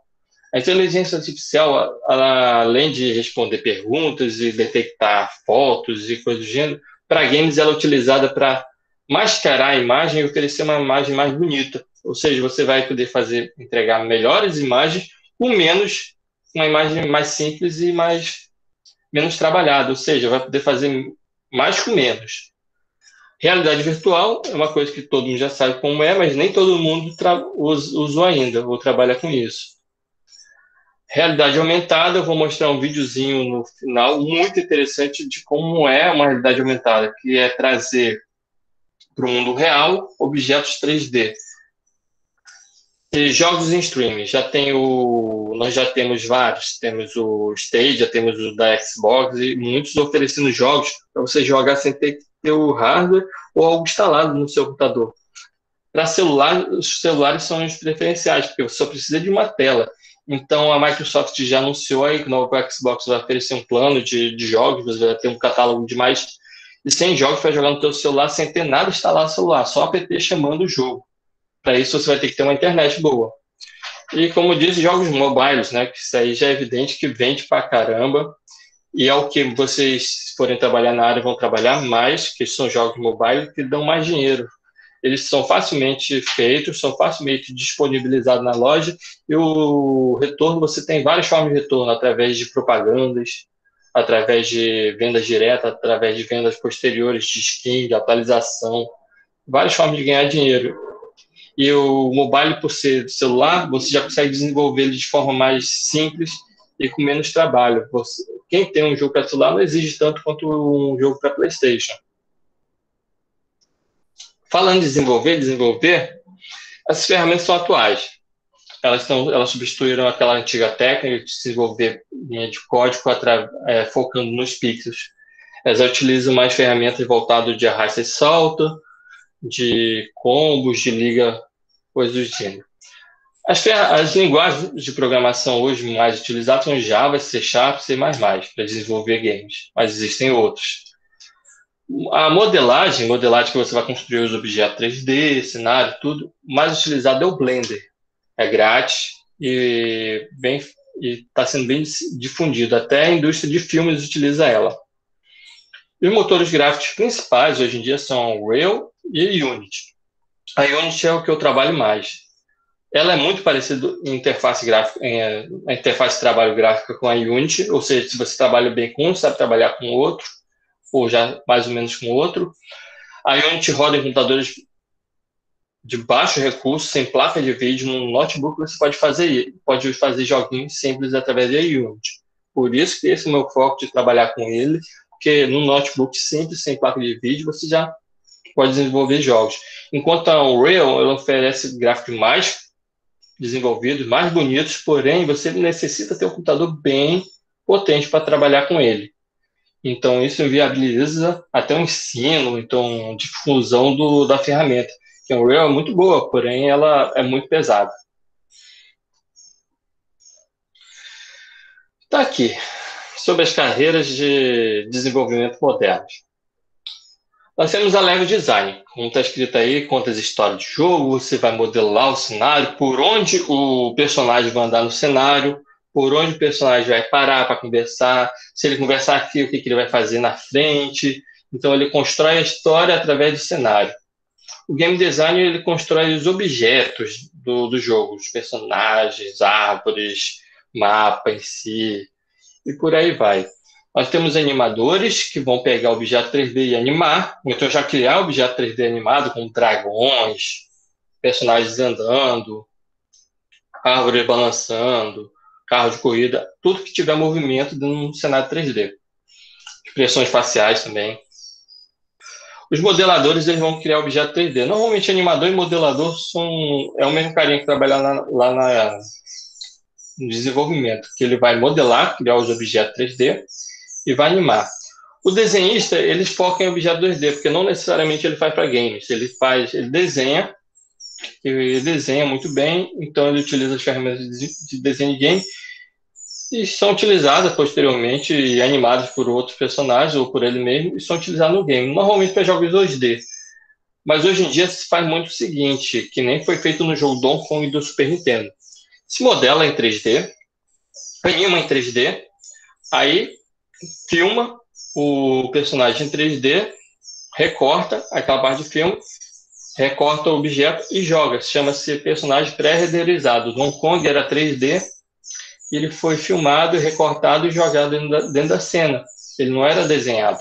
S2: A inteligência artificial, além de responder perguntas e detectar fotos e coisas do gênero, para games ela é utilizada para mascarar a imagem e oferecer uma imagem mais bonita. Ou seja, você vai poder entregar melhores imagens com uma imagem mais simples e menos trabalhada. Ou seja, vai poder fazer mais com menos. Realidade virtual é uma coisa que todo mundo já sabe como é, mas nem todo mundo usou ainda ou trabalha com isso. Realidade aumentada, eu vou mostrar um videozinho no final muito interessante de como é uma realidade aumentada, que é trazer para o mundo real objetos 3D. E jogos em streaming, nós já temos vários, temos o Stadia, temos o da Xbox e muitos oferecendo jogos para você jogar sem ter que ter o hardware ou algo instalado no seu computador. Para celular, os celulares são os preferenciais, porque você só precisa de uma tela. Então, a Microsoft já anunciou aí que o novo Xbox vai oferecer um plano de jogos, você vai ter um catálogo de mais de 100 jogos para jogar no seu celular sem ter nada instalado no celular, só o app chamando o jogo. Para isso, você vai ter que ter uma internet boa. E, como diz, jogos mobiles, né, que isso aí já é evidente que vende pra caramba, e é o que vocês, se forem trabalhar na área, vão trabalhar mais, que são jogos mobile que dão mais dinheiro. Eles são facilmente feitos, são facilmente disponibilizados na loja, e o retorno, você tem várias formas de retorno, através de propagandas, através de vendas diretas, através de vendas posteriores de skin, de atualização, várias formas de ganhar dinheiro. E o mobile, por ser celular, você já consegue desenvolver ele de forma mais simples e com menos trabalho. Quem tem um jogo para celular não exige tanto quanto um jogo para PlayStation. Falando em desenvolver, As ferramentas são atuais. Elas substituíram aquela antiga técnica de desenvolver linha de código focando nos pixels. Elas utilizam mais ferramentas voltadas de arrasta e salta, de combos, de liga, coisas do gênero. As linguagens de programação hoje mais utilizadas são Java, C Sharp, C++, para desenvolver games, mas existem outros. A modelagem que você vai construir os objetos 3D, cenário, tudo, mais utilizado é o Blender. É grátis e está sendo bem difundido. Até a indústria de filmes utiliza ela. E os motores gráficos principais hoje em dia são o Unreal e a Unity. A Unity é o que eu trabalho mais. Ela é muito parecida em interface gráfica, a interface de trabalho gráfica com a Unity, ou seja, se você trabalha bem com um, sabe trabalhar com o outro, ou já mais ou menos com o outro. A Unity roda em computadores de baixo recurso, sem placa de vídeo, no notebook você pode fazer joguinhos simples através da Unity. Por isso que esse é o meu foco de trabalhar com ele, porque no notebook simples, sem placa de vídeo, você já pode desenvolver jogos. Enquanto a Unreal, ela oferece gráficos mais desenvolvidos, mais bonitos, porém você necessita ter um computador bem potente para trabalhar com ele. Então, isso inviabiliza até o ensino, então, difusão da ferramenta. Que a Unreal é muito boa, porém ela é muito pesada. Está aqui, sobre as carreiras de desenvolvimento modernos. Nós temos a level design, como está escrito aí, conta as histórias de jogo, você vai modelar o cenário, por onde o personagem vai andar no cenário, por onde o personagem vai parar para conversar, se ele conversar aqui, o que ele vai fazer na frente. Então, ele constrói a história através do cenário. O game design, ele constrói os objetos do jogo, os personagens, árvores, mapa em si, e por aí vai. Nós temos animadores que vão pegar o objeto 3D e animar, então já criar objeto 3D animado, como dragões, personagens andando, árvores balançando, carro de corrida, tudo que tiver movimento de um cenário 3D. Expressões faciais também. Os modeladores, eles vão criar objeto 3D. Normalmente, animador e modelador é o mesmo carinha que trabalha lá no desenvolvimento, que ele vai modelar, criar os objetos 3D e vai animar. O desenhista, ele foca em objeto 2D, porque não necessariamente ele faz para games. Ele desenha muito bem, então ele utiliza as ferramentas de desenho de game e são utilizadas posteriormente e animadas por outros personagens ou por ele mesmo e são utilizadas no game, normalmente para jogos 2D. Mas hoje em dia se faz muito o seguinte, que nem foi feito no jogo Donkey Kong do Super Nintendo. Se modela em 3D, anima em 3D, aí filma o personagem em 3D, recorta aquela parte de filme, recorta o objeto e joga. Chama-se personagem pré-renderizado. Donkey Kong era 3D, e ele foi filmado, recortado e jogado dentro da cena. Ele não era desenhado.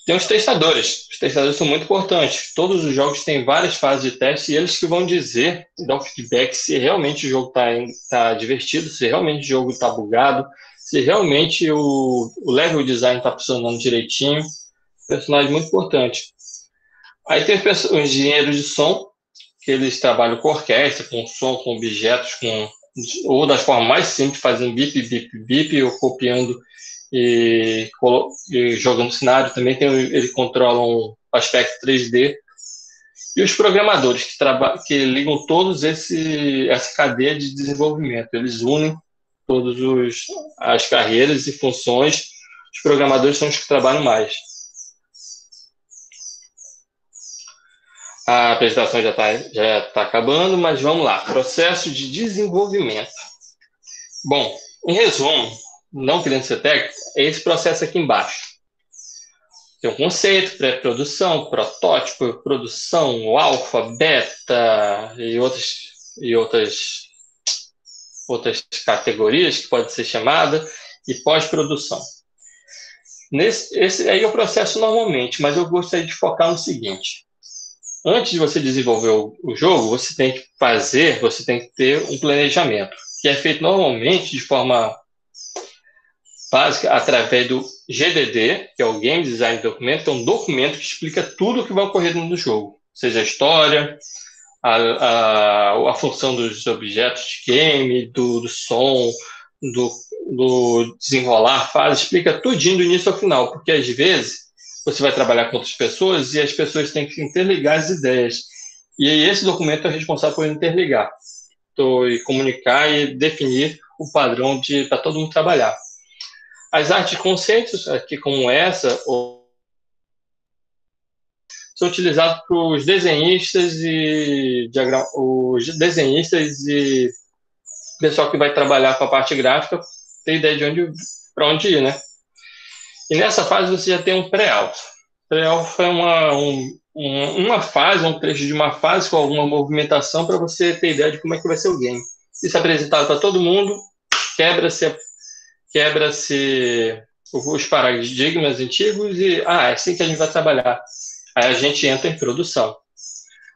S2: Tem os testadores. Os testadores são muito importantes. Todos os jogos têm várias fases de teste e eles que vão dizer, dar um feedback se realmente o jogo está divertido, se realmente o jogo está bugado, se realmente o level design está funcionando direitinho. Personagem muito importante. Aí tem os engenheiros de som, que eles trabalham com orquestra, com som, com objetos, ou das formas mais simples, fazendo bip, bip, bip, ou copiando e jogando cenário. Também eles controlam o aspecto 3D. E os programadores que ligam todos essa cadeia de desenvolvimento. Eles unem todas as carreiras e funções. Os programadores são os que trabalham mais. A apresentação já tá acabando, mas vamos lá. Processo de desenvolvimento. Bom, em resumo, não querendo ser técnico, é esse processo aqui embaixo. Tem um conceito, pré-produção, protótipo, produção, alfa, beta e outras categorias que pode ser chamada, e pós-produção. Esse aí é o processo normalmente, mas eu gostaria de focar no seguinte. Antes de você desenvolver o jogo, você tem que ter um planejamento, que é feito normalmente de forma básica através do GDD, que é o Game Design Document, que é um documento que explica tudo o que vai ocorrer no jogo, seja a história, a função dos objetos de game, do som, do desenrolar fase, explica tudinho do início ao final, porque às vezes você vai trabalhar com outras pessoas e as pessoas têm que interligar as ideias. E aí esse documento é responsável por interligar, e comunicar e definir o padrão para todo mundo trabalhar. As artes de conceitos, aqui como essa, são utilizados para os desenhistas e pessoal que vai trabalhar com a parte gráfica ter ideia de para onde ir, né? E nessa fase você já tem um pré-alfa. Pré-alfa é uma fase, um trecho de uma fase com alguma movimentação para você ter ideia de como é que vai ser o game. Isso é apresentado para todo mundo, quebra-se os paradigmas antigos e é assim que a gente vai trabalhar. Aí a gente entra em produção.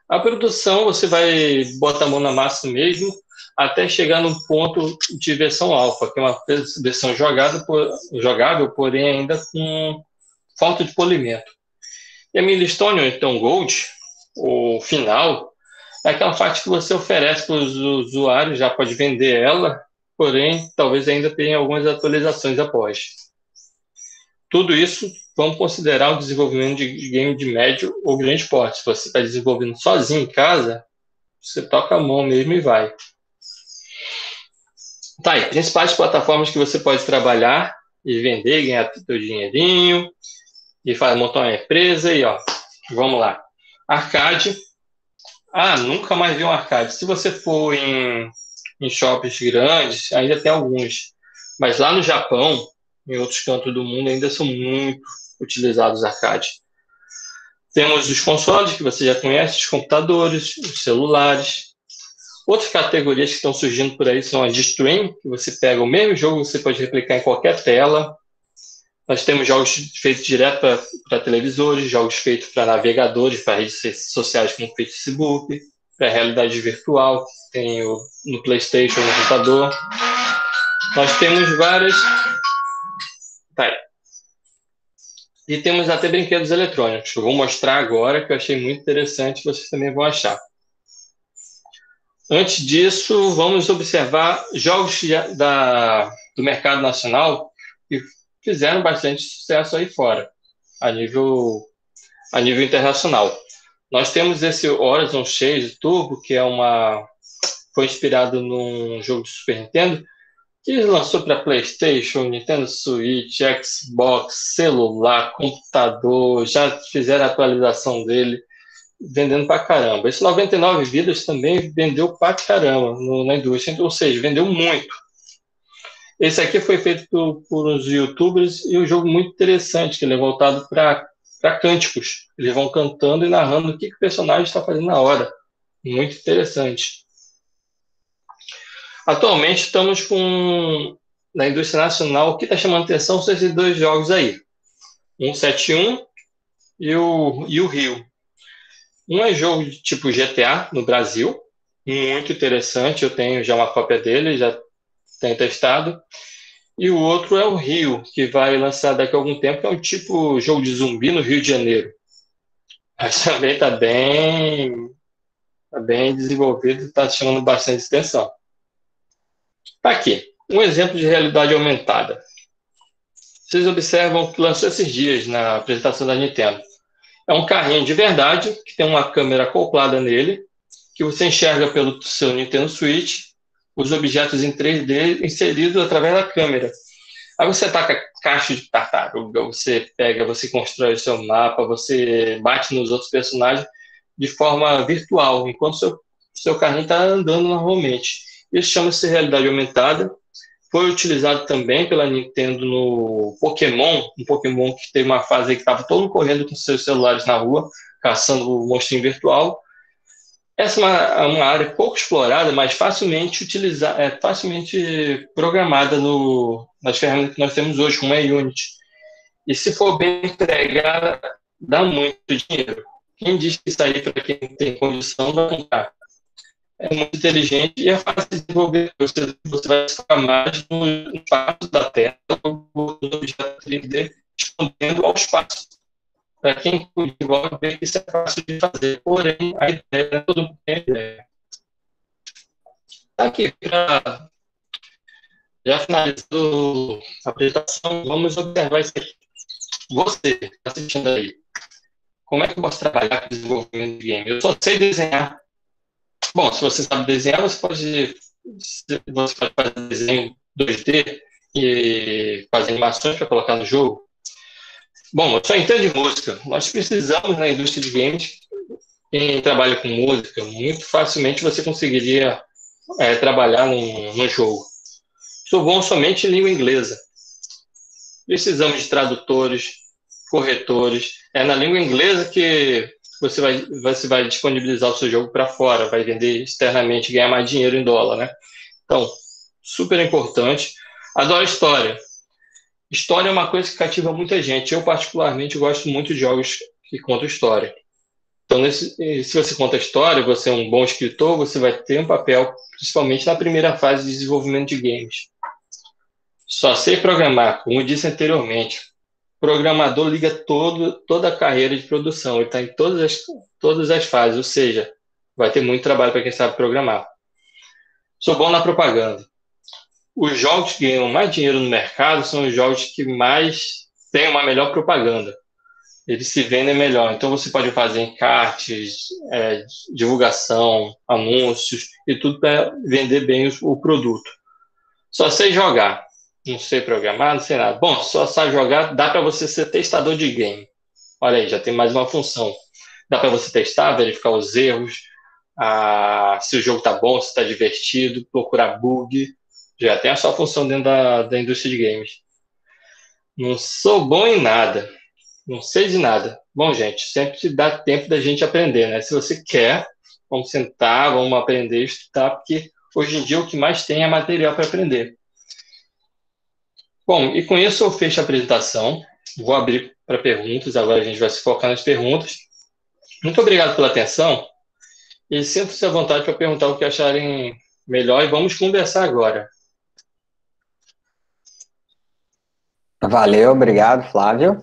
S2: A produção você vai botar a mão na massa mesmo até chegar no ponto de versão alfa, que é uma versão jogável, porém ainda com falta de polimento. E a Milestone, ou então Gold, o final, é aquela parte que você oferece para os usuários, já pode vender ela, porém talvez ainda tenha algumas atualizações após. Tudo isso vamos considerar o desenvolvimento de game de médio ou grande porte. Se você está desenvolvendo sozinho em casa, você toca a mão mesmo e vai. Tá aí, principais plataformas que você pode trabalhar e vender, ganhar seu dinheirinho, e montar uma empresa e vamos lá. Arcade. Nunca mais vi um arcade. Se você for em shoppings grandes, ainda tem alguns. Mas lá no Japão, em outros cantos do mundo, ainda são muito utilizados arcade. Temos os consoles, que você já conhece, os computadores, os celulares. Outras categorias que estão surgindo por aí são as de stream, que você pega o mesmo jogo, você pode replicar em qualquer tela. Nós temos jogos feitos direto para televisores, jogos feitos para navegadores, para redes sociais como o Facebook, para realidade virtual, tem no PlayStation, no computador. Nós temos várias... E temos até brinquedos eletrônicos. Eu vou mostrar agora, que eu achei muito interessante, vocês também vão achar. Antes disso, vamos observar jogos do mercado nacional que fizeram bastante sucesso aí fora, a nível internacional. Nós temos esse Horizon Chase Turbo, que foi inspirado num jogo de Super Nintendo, que lançou para PlayStation, Nintendo Switch, Xbox, celular, computador, já fizeram a atualização dele, vendendo pra caramba. Esse 99 Vidas também vendeu pra caramba na indústria, ou seja, vendeu muito. Esse aqui foi feito por uns youtubers e um jogo muito interessante, que ele é voltado para cânticos. Eles vão cantando e narrando o que o personagem está fazendo na hora. Muito interessante. Atualmente estamos na indústria nacional, o que está chamando atenção são esses dois jogos aí. 171 e o Rio. Um é jogo de tipo GTA no Brasil, muito interessante, eu tenho já uma cópia dele, já tenho testado. E o outro é o Rio, que vai lançar daqui a algum tempo, que é um tipo jogo de zumbi no Rio de Janeiro. Mas também está bem desenvolvido, está chamando bastante atenção. Tá aqui, um exemplo de realidade aumentada. Vocês observam que lançou esses dias na apresentação da Nintendo. É um carrinho de verdade, que tem uma câmera acoplada nele, que você enxerga pelo seu Nintendo Switch, os objetos em 3D inseridos através da câmera. Aí você taca caixa de tartaruga, você constrói o seu mapa, você bate nos outros personagens de forma virtual, enquanto seu carrinho está andando normalmente. Isso chama-se realidade aumentada. Foi utilizado também pela Nintendo no Pokémon, um Pokémon que teve uma fase que estava todo mundo correndo com seus celulares na rua, caçando o monstrinho virtual. Essa é uma área pouco explorada, mas facilmente programada nas ferramentas que nós temos hoje, como a Unity. E se for bem empregada, dá muito dinheiro. Quem diz que isso aí, para quem tem condição, vai comprar. É muito inteligente e é fácil de desenvolver. Você vai ficar mais no espaço da tela, no objeto 3D, escondendo ao espaço. para quem desenvolve, ver que isso é fácil de fazer. Porém, a ideia, todo mundo tem a ideia. Tá aqui, já finalizando a apresentação, vamos observar isso aqui. Você que está assistindo aí, como é que eu posso trabalhar com desenvolvimento de game? Eu só sei desenhar. Bom, se você sabe desenhar, você pode fazer desenho 2D e fazer animações para colocar no jogo. Bom, eu só entendo de música. Nós precisamos, na indústria de games, quem trabalha com música, muito facilmente você conseguiria trabalhar no jogo. Sou bom somente em língua inglesa. Precisamos de tradutores, corretores. É na língua inglesa que você vai disponibilizar o seu jogo para fora, vai vender externamente e ganhar mais dinheiro em dólar, né? Então, super importante. Adoro história. História é uma coisa que cativa muita gente. Eu, particularmente, gosto muito de jogos que contam história. Então, se você conta história, você é um bom escritor, você vai ter um papel, principalmente na primeira fase de desenvolvimento de games. Só sei programar, como disse anteriormente. O programador liga toda a carreira de produção, ele está em todas as fases, ou seja, vai ter muito trabalho para quem sabe programar. Sou bom na propaganda. Os jogos que ganham mais dinheiro no mercado são os jogos que mais têm uma melhor propaganda. Eles se vendem melhor. Então você pode fazer encartes, divulgação, anúncios e tudo para vender bem o produto. Só sei jogar. Não sei programar, não sei nada. Bom, só sabe jogar, dá para você ser testador de game. Olha aí, já tem mais uma função. Dá para você testar, verificar os erros, se o jogo está bom, se está divertido, procurar bug. Já tem a sua função dentro da indústria de games. Não sou bom em nada. Não sei de nada. Bom, gente, sempre dá tempo da gente aprender, né? Se você quer, vamos sentar, vamos aprender, estudar, porque hoje em dia o que mais tem é material para aprender. Bom, e com isso eu fecho a apresentação. Vou abrir para perguntas, agora a gente vai se focar nas perguntas. Muito obrigado pela atenção e sintam-se à vontade para perguntar o que acharem melhor e vamos conversar agora.
S1: Valeu, obrigado, Flávio.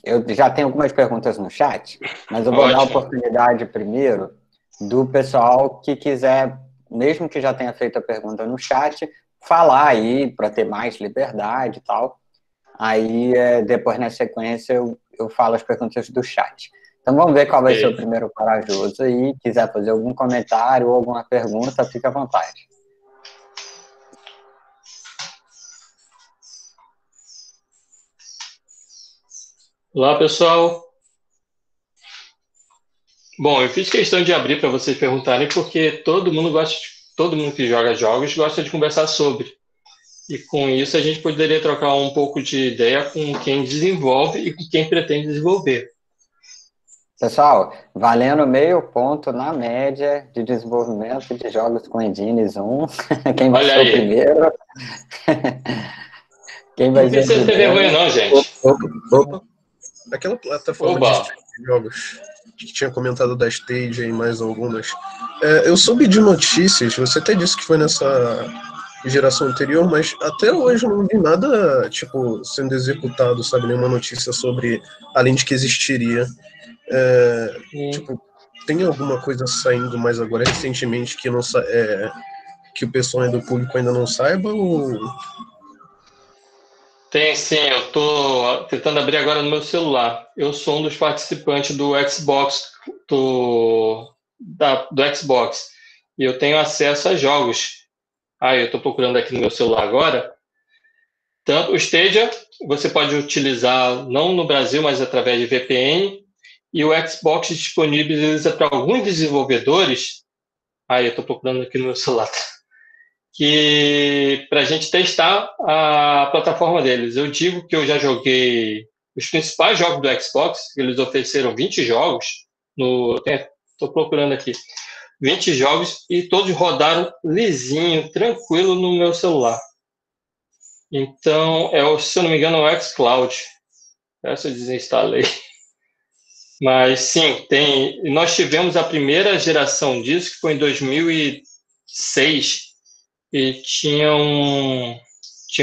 S1: Eu já tenho algumas perguntas no chat, mas eu vou dar a oportunidade primeiro do pessoal que quiser, mesmo que já tenha feito a pergunta no chat, falar aí para ter mais liberdade e tal. Aí, depois, na sequência, eu falo as perguntas do chat. Então, vamos ver qual vai ser o primeiro corajoso aí. Quiser fazer algum comentário ou alguma pergunta, fica à vontade.
S2: Olá, pessoal. Bom, eu fiz questão de abrir para vocês perguntarem, porque todo mundo que joga jogos gosta de conversar sobre. E com isso a gente poderia trocar um pouco de ideia com quem desenvolve e com quem pretende desenvolver.
S1: Pessoal, valendo meio ponto na média de desenvolvimento de jogos com Engines 1. Quem vai ser o primeiro? Quem vai ser o primeiro?
S2: Não precisa ter vergonha não, gente.
S3: Opa. Aquela plataforma de jogos que tinha comentado da Stage e mais algumas. Eu soube de notícias, você até disse que foi nessa geração anterior, mas até hoje não vi nada, tipo, sendo executado, sabe? Nenhuma notícia sobre, além de que existiria. Tipo, tem alguma coisa saindo mais agora recentemente que, que o pessoal do público ainda não saiba? Ou...
S2: Tem sim, eu estou tentando abrir agora no meu celular. Eu sou um dos participantes do Xbox, do Xbox, e eu tenho acesso a jogos. Eu estou procurando aqui no meu celular agora. Tanto o Stadia, você pode utilizar não no Brasil, mas através de VPN, e o Xbox disponibiliza para alguns desenvolvedores. Eu estou procurando aqui no meu celular. Que para a gente testar a plataforma deles. Eu digo que eu já joguei os principais jogos do Xbox, eles ofereceram 20 jogos, estou procurando aqui, 20 jogos, e todos rodaram lisinho, tranquilo no meu celular. Então, se eu não me engano, é o xCloud. Essa eu desinstalei. Mas sim, nós tivemos a primeira geração disso, que foi em 2006, e tinha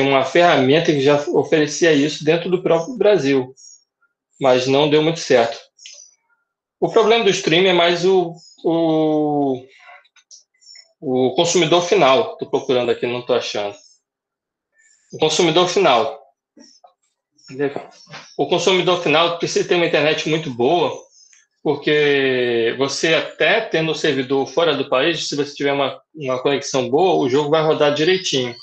S2: uma ferramenta que já oferecia isso dentro do próprio Brasil. mas não deu muito certo. O problema do streaming é mais o consumidor final. Estou procurando aqui, não estou achando. O consumidor final. O consumidor final precisa ter uma internet muito boa, porque você até tendo o servidor fora do país, se você tiver uma conexão boa, o jogo vai rodar direitinho.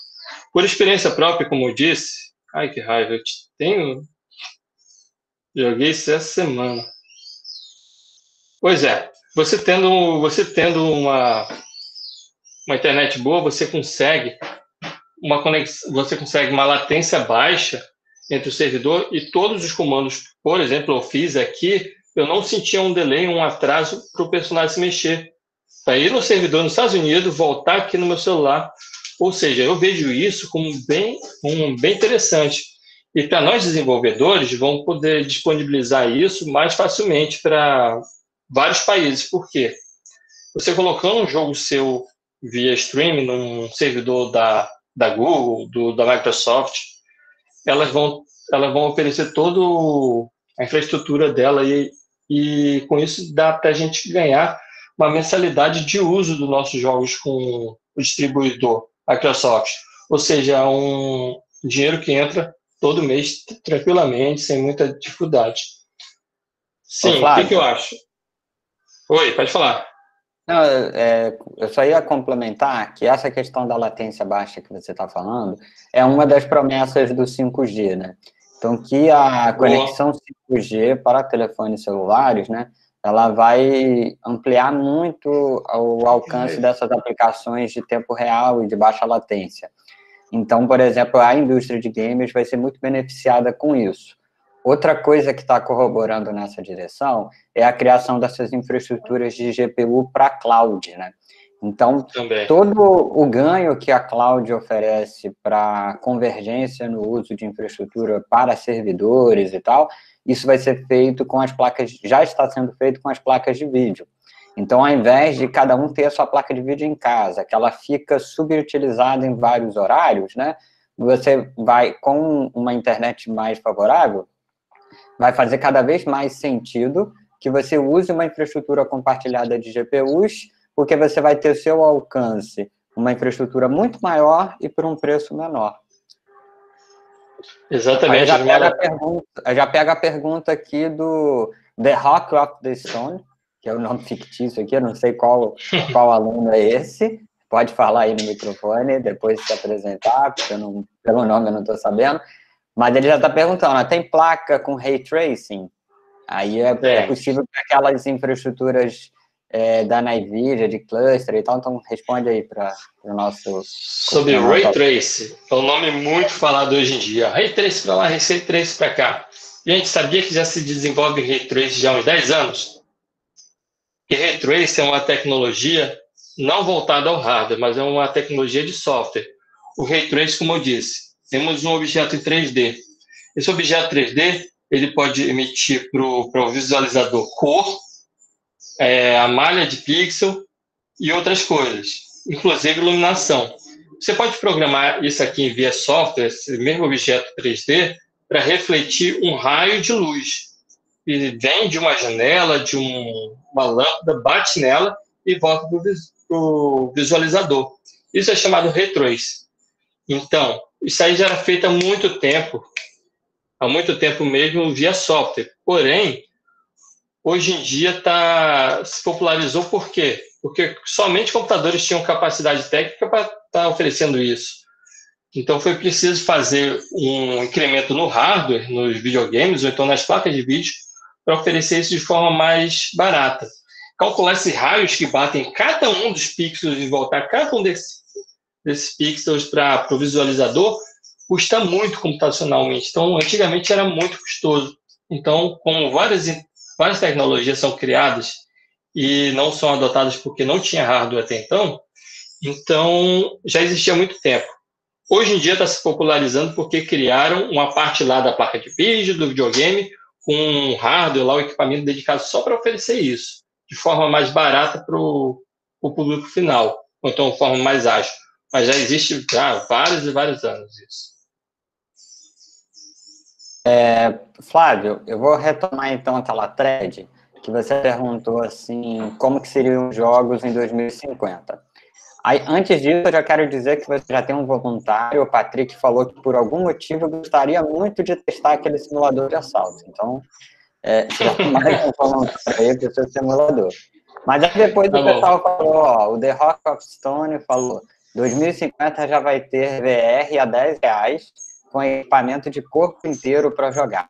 S2: Por experiência própria, como eu disse, ai que raiva, joguei isso essa semana. Pois é, você tendo uma internet boa, você consegue uma latência baixa entre o servidor e todos os comandos. Por exemplo, eu fiz aqui, eu não sentia um delay, um atraso para o personagem se mexer. Para ir no servidor nos Estados Unidos, voltar aqui no meu celular. Ou seja, eu vejo isso como bem interessante. E para nós desenvolvedores, vamos poder disponibilizar isso mais facilmente para vários países. Por quê? Você colocando um jogo seu via streaming num servidor da Google, da Microsoft, elas vão oferecer toda a infraestrutura dela e com isso dá para a gente ganhar uma mensalidade de uso dos nossos jogos com o distribuidor Microsoft. Ou seja, um dinheiro que entra todo mês tranquilamente, sem muita dificuldade. Sim, o que eu acho? Oi, pode falar.
S1: Não, eu só ia complementar que essa questão da latência baixa que você está falando é uma das promessas do 5G, né? Então, que a conexão 5G para telefones celulares, né, ela vai ampliar muito o alcance dessas aplicações de tempo real e de baixa latência. Então, por exemplo, a indústria de games vai ser muito beneficiada com isso. Outra coisa que está corroborando nessa direção é a criação dessas infraestruturas de GPU para cloud, né? Então, todo o ganho que a cloud oferece para convergência no uso de infraestrutura para servidores e tal, isso vai ser feito com as placas, já está sendo feito com as placas de vídeo. Então, ao invés de cada um ter a sua placa de vídeo em casa, que ela fica subutilizada em vários horários, né? Você vai, com uma internet mais favorável, vai fazer cada vez mais sentido que você use uma infraestrutura compartilhada de GPUs, porque você vai ter ao seu alcance uma infraestrutura muito maior e por um preço menor.
S2: Exatamente.
S1: Já pega a pergunta aqui do The Rock of the Stone, que é o nome fictício aqui, eu não sei qual aluno é esse. Pode falar aí no microfone, depois se apresentar, porque pelo nome eu não estou sabendo. Mas ele já está perguntando, tem placa com Ray Tracing? Aí é possível que aquelas infraestruturas da NVIDIA, de cluster e tal, então responde aí para o nosso...
S2: Sobre o Ray Tracing, é um nome muito falado hoje em dia. Ray Tracing para lá, Ray Tracing para cá. Gente, sabia que já se desenvolve Ray Tracing já há uns 10 anos? E Ray Tracing é uma tecnologia não voltada ao hardware, mas é uma tecnologia de software. O Ray Tracing, como eu disse, temos um objeto em 3D. Esse objeto 3D, ele pode emitir para o visualizador cor, a malha de pixel e outras coisas, inclusive iluminação. Você pode programar isso aqui via software, esse mesmo objeto 3D, para refletir um raio de luz. E vem de uma janela, de uma lâmpada, bate nela e volta para o visualizador. Isso é chamado Ray Tracing. Então, isso aí já era feito há muito tempo mesmo via software. Porém, hoje em dia se popularizou por quê? Porque somente computadores tinham capacidade técnica para estar oferecendo isso. Então, foi preciso fazer um incremento no hardware, nos videogames, ou então nas placas de vídeo, para oferecer isso de forma mais barata. Calcular esses raios que batem em cada um dos pixels e voltar cada um desses pixels para o visualizador custa muito computacionalmente. Então, antigamente era muito custoso. Então, como várias tecnologias são criadas e não são adotadas porque não tinha hardware até então já existia há muito tempo. Hoje em dia está se popularizando porque criaram uma parte lá da placa de vídeo, do videogame, com um hardware lá, um equipamento dedicado só para oferecer isso, de forma mais barata para o público final, ou então de forma mais ágil. Mas já existe há vários e vários anos isso.
S1: Flávio, eu vou retomar então aquela thread que você perguntou assim, como que seriam os jogos em 2050. Aí, antes disso, eu já quero dizer que você já tem um voluntário, o Patrick falou que por algum motivo gostaria muito de testar aquele simulador de assalto. Então, você já tem mais um voluntário aí para o seu simulador. Mas aí depois o pessoal falou, ó, o The Rock of Stone falou, 2050 já vai ter VR a R$10 com equipamento de corpo inteiro para jogar.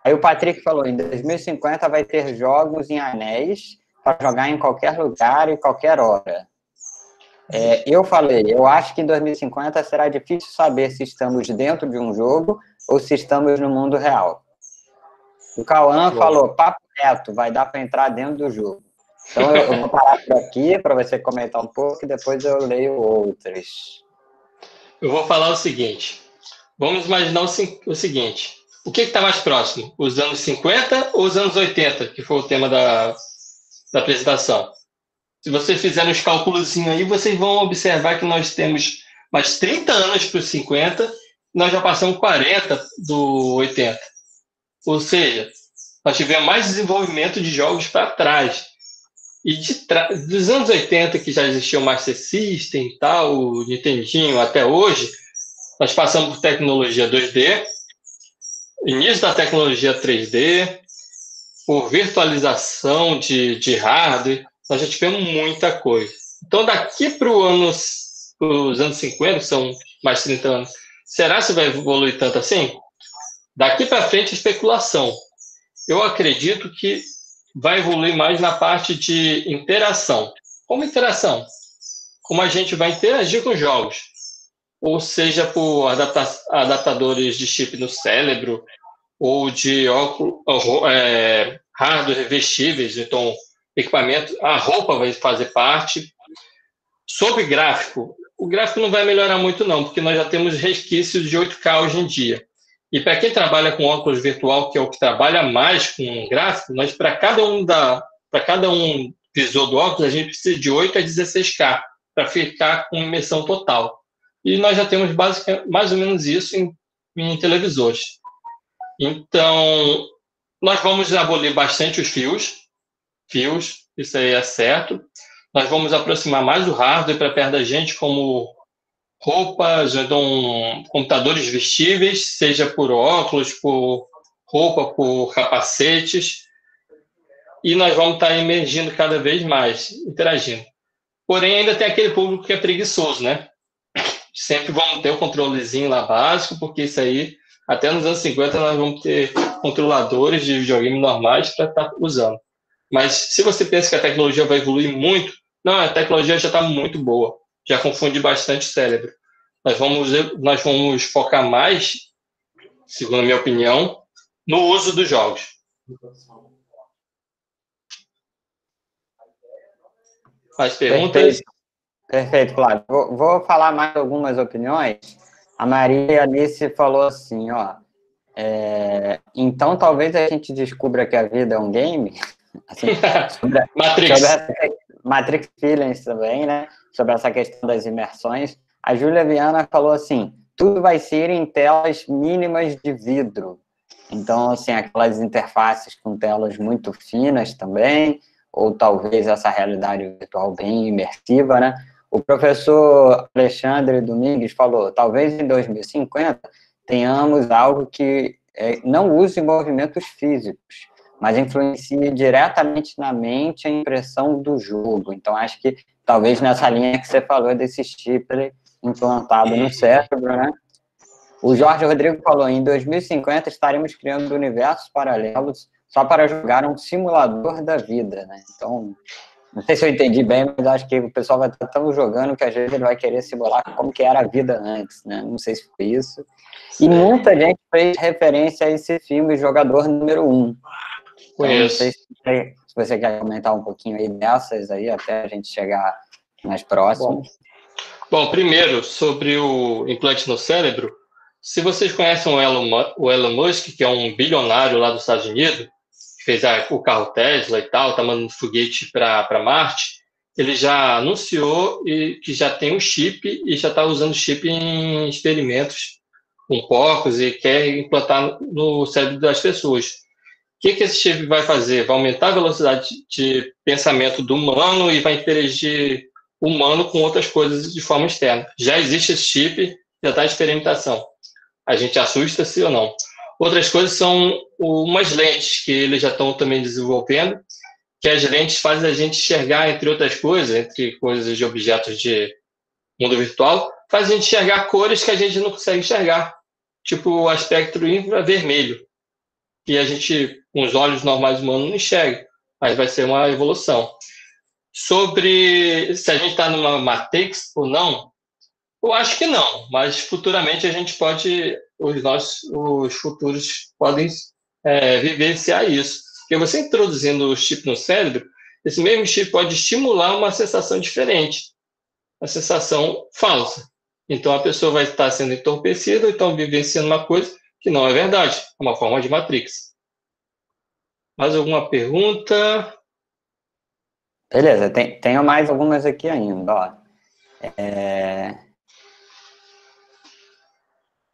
S1: Aí o Patrick falou, em 2050 vai ter jogos em anéis para jogar em qualquer lugar e qualquer hora. Eu falei, eu acho que em 2050 será difícil saber se estamos dentro de um jogo ou se estamos no mundo real. O Cauã falou, papo reto, vai dar para entrar dentro do jogo. Então eu vou parar por aqui para você comentar um pouco e depois eu leio outras.
S2: Eu vou falar o seguinte, vamos imaginar o seguinte, o que está mais próximo, os anos 50 ou os anos 80, que foi o tema da apresentação? Se vocês fizerem os cálculos aí, vocês vão observar que nós temos mais 30 anos para os 50, nós já passamos 40 do 80. Ou seja, nós tivemos mais desenvolvimento de jogos para trás. E dos anos 80, que já existia o Master System e tal, o Nintendinho até hoje, nós passamos por tecnologia 2D, início da tecnologia 3D, por virtualização de hardware, nós já tivemos muita coisa. Então, daqui para os anos 50, que são mais 30 anos, será que vai evoluir tanto assim? Daqui para frente, especulação. Eu acredito que vai evoluir mais na parte de interação. Como interação? Como a gente vai interagir com os jogos. Ou seja, por adaptadores de chip no cérebro, ou de hardware revestíveis, então equipamento, a roupa vai fazer parte. Sobre gráfico, o gráfico não vai melhorar muito não, porque nós já temos resquícios de 8K hoje em dia. E para quem trabalha com óculos virtual, que é o que trabalha mais com gráfico, nós para cada um visor do óculos, a gente precisa de 8 a 16K para ficar com imersão total. E nós já temos mais ou menos isso em televisores. Então, nós vamos abolir bastante os fios, isso aí é certo. Nós vamos aproximar mais o hardware para perto da gente, como roupas, então, computadores vestíveis, seja por óculos, por roupa, por capacetes. E nós vamos estar emergindo cada vez mais, interagindo. Porém, ainda tem aquele público que é preguiçoso, né? Sempre vamos ter o controlezinho lá básico, porque isso aí, até nos anos 50, nós vamos ter controladores de videogame normais para estar usando. Mas se você pensa que a tecnologia vai evoluir muito, não, a tecnologia já está muito boa, já confunde bastante o cérebro. Nós vamos focar mais, segundo a minha opinião, no uso dos jogos. Mais perguntas?
S1: Perfeito, Flávio. Vou falar mais algumas opiniões. A Maria Alice falou assim, ó, então talvez a gente descubra que a vida é um game, assim, Matrix Feelings também, né? Sobre essa questão das imersões. A Júlia Viana falou assim, tudo vai ser em telas mínimas de vidro. Então, assim, aquelas interfaces com telas muito finas também, ou talvez essa realidade virtual bem imersiva, né? O professor Alexandre Domingues falou, talvez em 2050 tenhamos algo que não use movimentos físicos, mas influencie diretamente na mente a impressão do jogo. Então, acho que talvez nessa linha que você falou desse chip implantado no cérebro, né? O Jorge Rodrigo falou, em 2050 estaremos criando universos paralelos só para jogar um simulador da vida, né? Então, não sei se eu entendi bem, mas acho que o pessoal vai estar tão jogando que às vezes ele vai querer simular como que era a vida antes, né? Não sei se foi isso. E muita gente fez referência a esse filme Jogador Número 1. Então, não sei se você quer comentar um pouquinho aí dessas aí, até a gente chegar nas próximas.
S2: Bom, primeiro, sobre o implante no cérebro, se vocês conhecem o Elon Musk, que é um bilionário lá dos Estados Unidos, que fez o carro Tesla e tal, está mandando foguete para Marte, ele já anunciou que já tem um chip e já está usando chip em experimentos com porcos e quer implantar no cérebro das pessoas. O que esse chip vai fazer? Vai aumentar a velocidade de pensamento do humano e vai interagir o humano com outras coisas de forma externa. Já existe esse chip, já está em experimentação. A gente assusta-se ou não. Outras coisas são umas lentes que eles já estão também desenvolvendo, que as lentes fazem a gente enxergar, entre outras coisas, entre coisas de objetos de mundo virtual, faz a gente enxergar cores que a gente não consegue enxergar, tipo o aspecto infravermelho, que a gente, com os olhos normais humanos, não enxerga, mas vai ser uma evolução. Sobre se a gente está numa Matrix ou não, eu acho que não, mas futuramente a gente pode, os futuros podem vivenciar isso. Porque você introduzindo o chip no cérebro, esse mesmo chip pode estimular uma sensação diferente, uma sensação falsa. Então a pessoa vai estar sendo entorpecida, ou então vivenciando uma coisa que não é verdade, é uma forma de Matrix. Mais alguma pergunta?
S1: Beleza, tenho mais algumas aqui ainda, ó.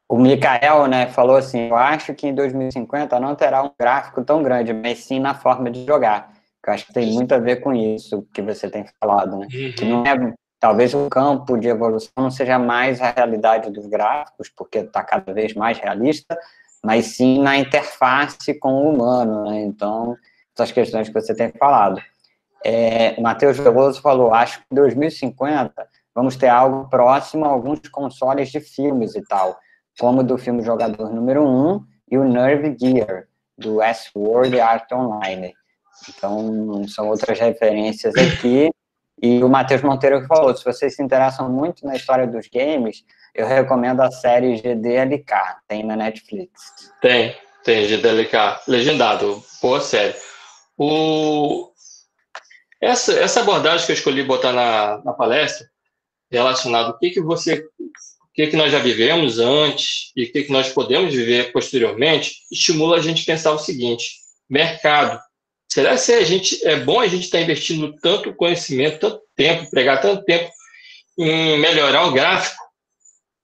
S1: O Mikael, né, falou assim, eu acho que em 2050 não terá um gráfico tão grande, mas sim na forma de jogar. Eu acho que tem muito a ver com isso que você tem falado, né?
S2: Uhum.
S1: Que não é, talvez o campo de evolução não seja mais a realidade dos gráficos, porque está cada vez mais realista, mas sim na interface com o humano, né? Então, essas questões que você tem falado. O Matheus Veloso falou, acho que em 2050 vamos ter algo próximo a alguns consoles de filmes e tal, como do filme Jogador Número 1 e o Nerve Gear, do S-World Art Online. Então, são outras referências aqui. E o Matheus Monteiro falou, se vocês se interessam muito na história dos games, eu recomendo a série GDLK, tem na Netflix.
S2: Tem GDLK, legendado, boa série. Essa abordagem que eu escolhi botar na palestra, relacionado ao que nós já vivemos antes e o que nós podemos viver posteriormente, estimula a gente a pensar o seguinte: mercado. Será que é bom a gente estar investindo tanto conhecimento, tanto tempo, pregar tanto tempo em melhorar o gráfico?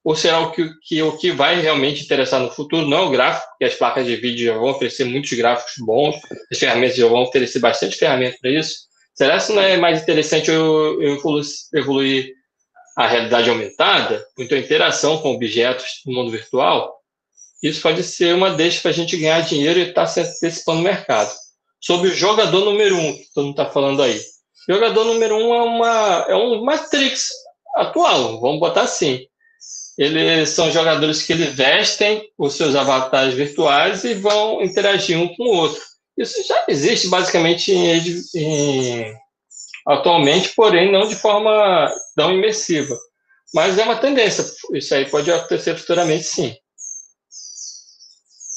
S2: Ou será o que vai realmente interessar no futuro não é o gráfico, porque as placas de vídeo já vão oferecer muitos gráficos bons, as ferramentas já vão oferecer bastante ferramentas para isso? Será que não é mais interessante eu evoluir a realidade aumentada, então a interação com objetos no mundo virtual? Isso pode ser uma deixa para a gente ganhar dinheiro e estar se antecipando no mercado. Sobre o jogador número 1, que todo mundo está falando aí. O jogador número 1 é um Matrix atual, vamos botar assim. Eles são jogadores que eles vestem os seus avatares virtuais e vão interagir um com o outro. Isso já existe basicamente atualmente, porém não de forma tão imersiva. Mas é uma tendência, isso aí pode acontecer futuramente, sim.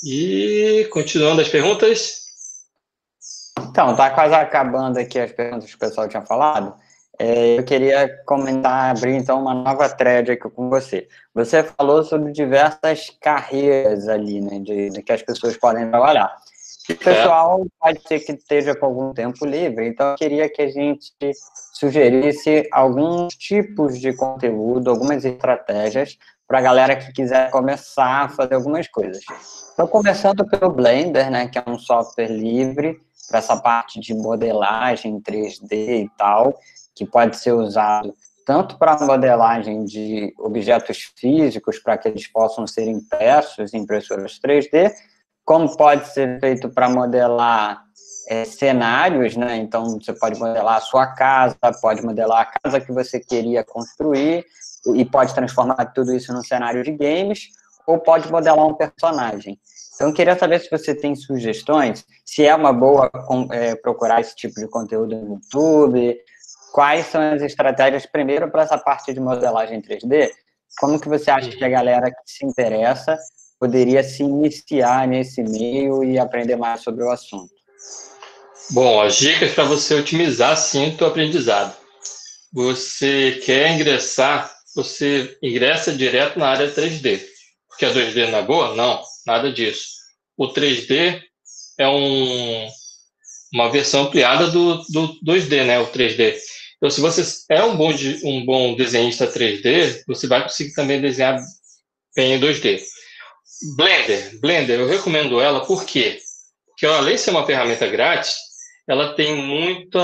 S2: E continuando as perguntas.
S1: Então, tá quase acabando aqui as perguntas que o pessoal tinha falado. Eu queria comentar, abrir então uma nova thread aqui com você. Você falou sobre diversas carreiras ali, né, de que as pessoas podem trabalhar. O pessoal pode ser que esteja com algum tempo livre, então eu queria que a gente sugerisse alguns tipos de conteúdo, algumas estratégias para a galera que quiser começar a fazer algumas coisas. Então, começando pelo Blender, né, que é um software livre para essa parte de modelagem 3D e tal, que pode ser usado tanto para modelagem de objetos físicos, para que eles possam ser impressos em impressoras 3D, como pode ser feito para modelar cenários, né? Então, você pode modelar a sua casa, pode modelar a casa que você queria construir, e pode transformar tudo isso num cenário de games, ou pode modelar um personagem. Então, eu queria saber se você tem sugestões, se é uma boa procurar esse tipo de conteúdo no YouTube, quais são as estratégias, primeiro, para essa parte de modelagem 3D, como que você acha que a galera que se interessa poderia se iniciar nesse meio e aprender mais sobre o assunto?
S2: Bom, as dicas para você otimizar, sim, o seu aprendizado. Você quer ingressar, você ingressa direto na área 3D. Porque a 2D não é boa? Não, nada disso. O 3D é uma versão ampliada do 2D, né? O 3D. Então, se você é um bom desenhista 3D, você vai conseguir também desenhar bem em 2D. Blender, eu recomendo ela, por quê? Porque além de ser uma ferramenta grátis, ela tem muito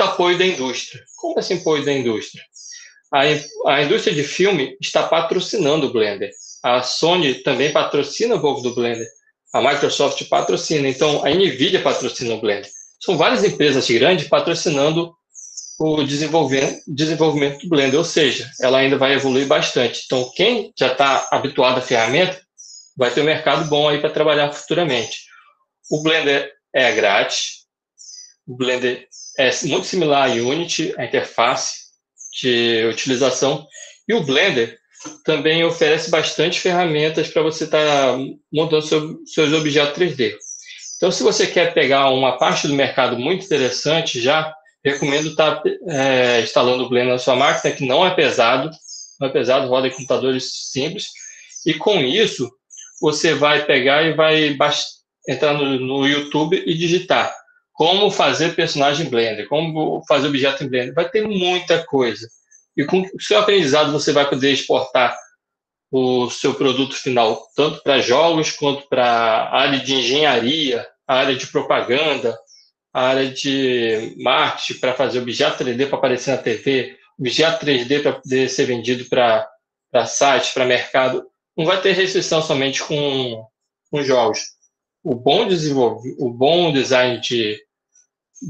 S2: apoio da indústria. Como assim apoio da indústria? A indústria de filme está patrocinando o Blender. A Sony também patrocina um pouco do Blender. A Microsoft patrocina. Então, a NVIDIA patrocina o Blender. São várias empresas grandes patrocinando o desenvolvimento do Blender. Ou seja, ela ainda vai evoluir bastante. Então, quem já está habituado à ferramenta vai ter um mercado bom aí para trabalhar futuramente. O Blender é grátis. O Blender é muito similar à Unity, a interface de utilização. E o Blender também oferece bastante ferramentas para você estar montando seus objetos 3D. Então, se você quer pegar uma parte do mercado muito interessante, já recomendo estar instalando o Blender na sua máquina, que não é pesado, roda em computadores simples. E com isso, você vai pegar e vai entrar no YouTube e digitar como fazer personagem em Blender, como fazer objeto em Blender. Vai ter muita coisa. E com o seu aprendizado, você vai poder exportar o seu produto final, tanto para jogos, quanto para a área de engenharia, a área de propaganda, a área de marketing, para fazer objeto 3D para aparecer na TV, objeto 3D para poder ser vendido para sites, para mercado. Não vai ter restrição somente com jogos. O bom design de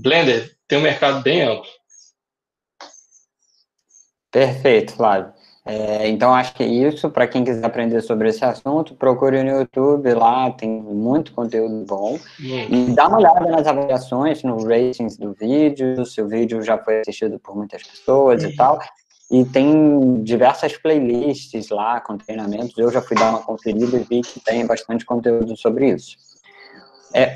S2: Blender tem um mercado bem amplo.
S1: Perfeito, Flávio. Então, acho que é isso. Para quem quiser aprender sobre esse assunto, procure no YouTube, lá tem muito conteúdo bom. E dá uma olhada nas avaliações, no ratings do vídeo, se o vídeo já foi assistido por muitas pessoas e tal. E tem diversas playlists lá com treinamentos. Eu já fui dar uma conferida e vi que tem bastante conteúdo sobre isso.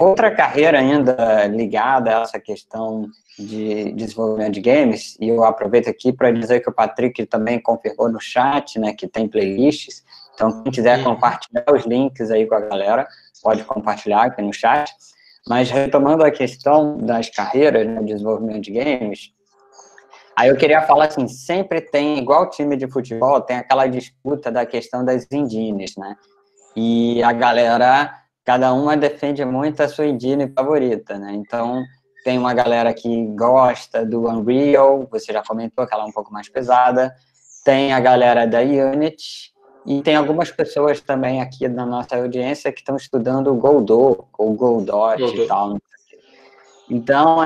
S1: Outra carreira ainda ligada a essa questão de desenvolvimento de games, e eu aproveito aqui para dizer que o Patrick também confirmou no chat, né, que tem playlists. Então, quem quiser compartilhar os links aí com a galera, pode compartilhar aqui no chat. Mas retomando a questão das carreiras, né, de desenvolvimento de games, aí eu queria falar assim, sempre tem, igual time de futebol, tem aquela disputa da questão das engines, né? E a galera, cada uma defende muito a sua engine favorita, né? Então, tem uma galera que gosta do Unreal, você já comentou que ela é um pouco mais pesada, tem a galera da Unity, e tem algumas pessoas também aqui na nossa audiência que estão estudando o Godot, ou Godot e tal. Então,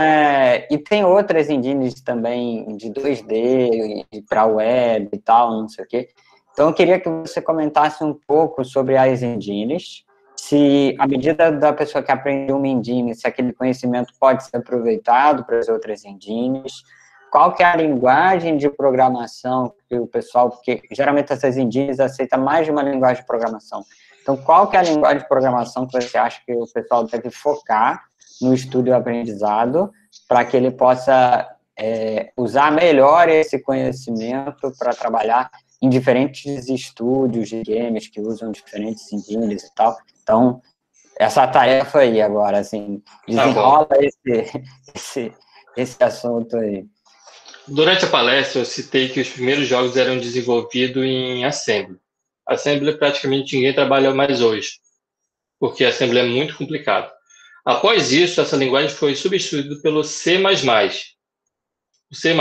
S1: e tem outras engines também de 2D, para web e tal, não sei o quê. Então, eu queria que você comentasse um pouco sobre as engines, se, à medida da pessoa que aprende uma engine, se aquele conhecimento pode ser aproveitado para as outras engines, qual que é a linguagem de programação que o pessoal, porque geralmente essas engines aceitam mais de uma linguagem de programação. Então, qual que é a linguagem de programação que você acha que o pessoal deve focar no estudo e aprendizado para que ele possa usar melhor esse conhecimento para trabalhar em diferentes estúdios de games que usam diferentes engines e tal. Então, essa tarefa aí agora, assim, desenrola esse assunto aí.
S2: Durante a palestra, eu citei que os primeiros jogos eram desenvolvidos em Assembly. Assembly praticamente ninguém trabalha mais hoje, porque Assembly é muito complicado. Após isso, essa linguagem foi substituída pelo C++. O C++,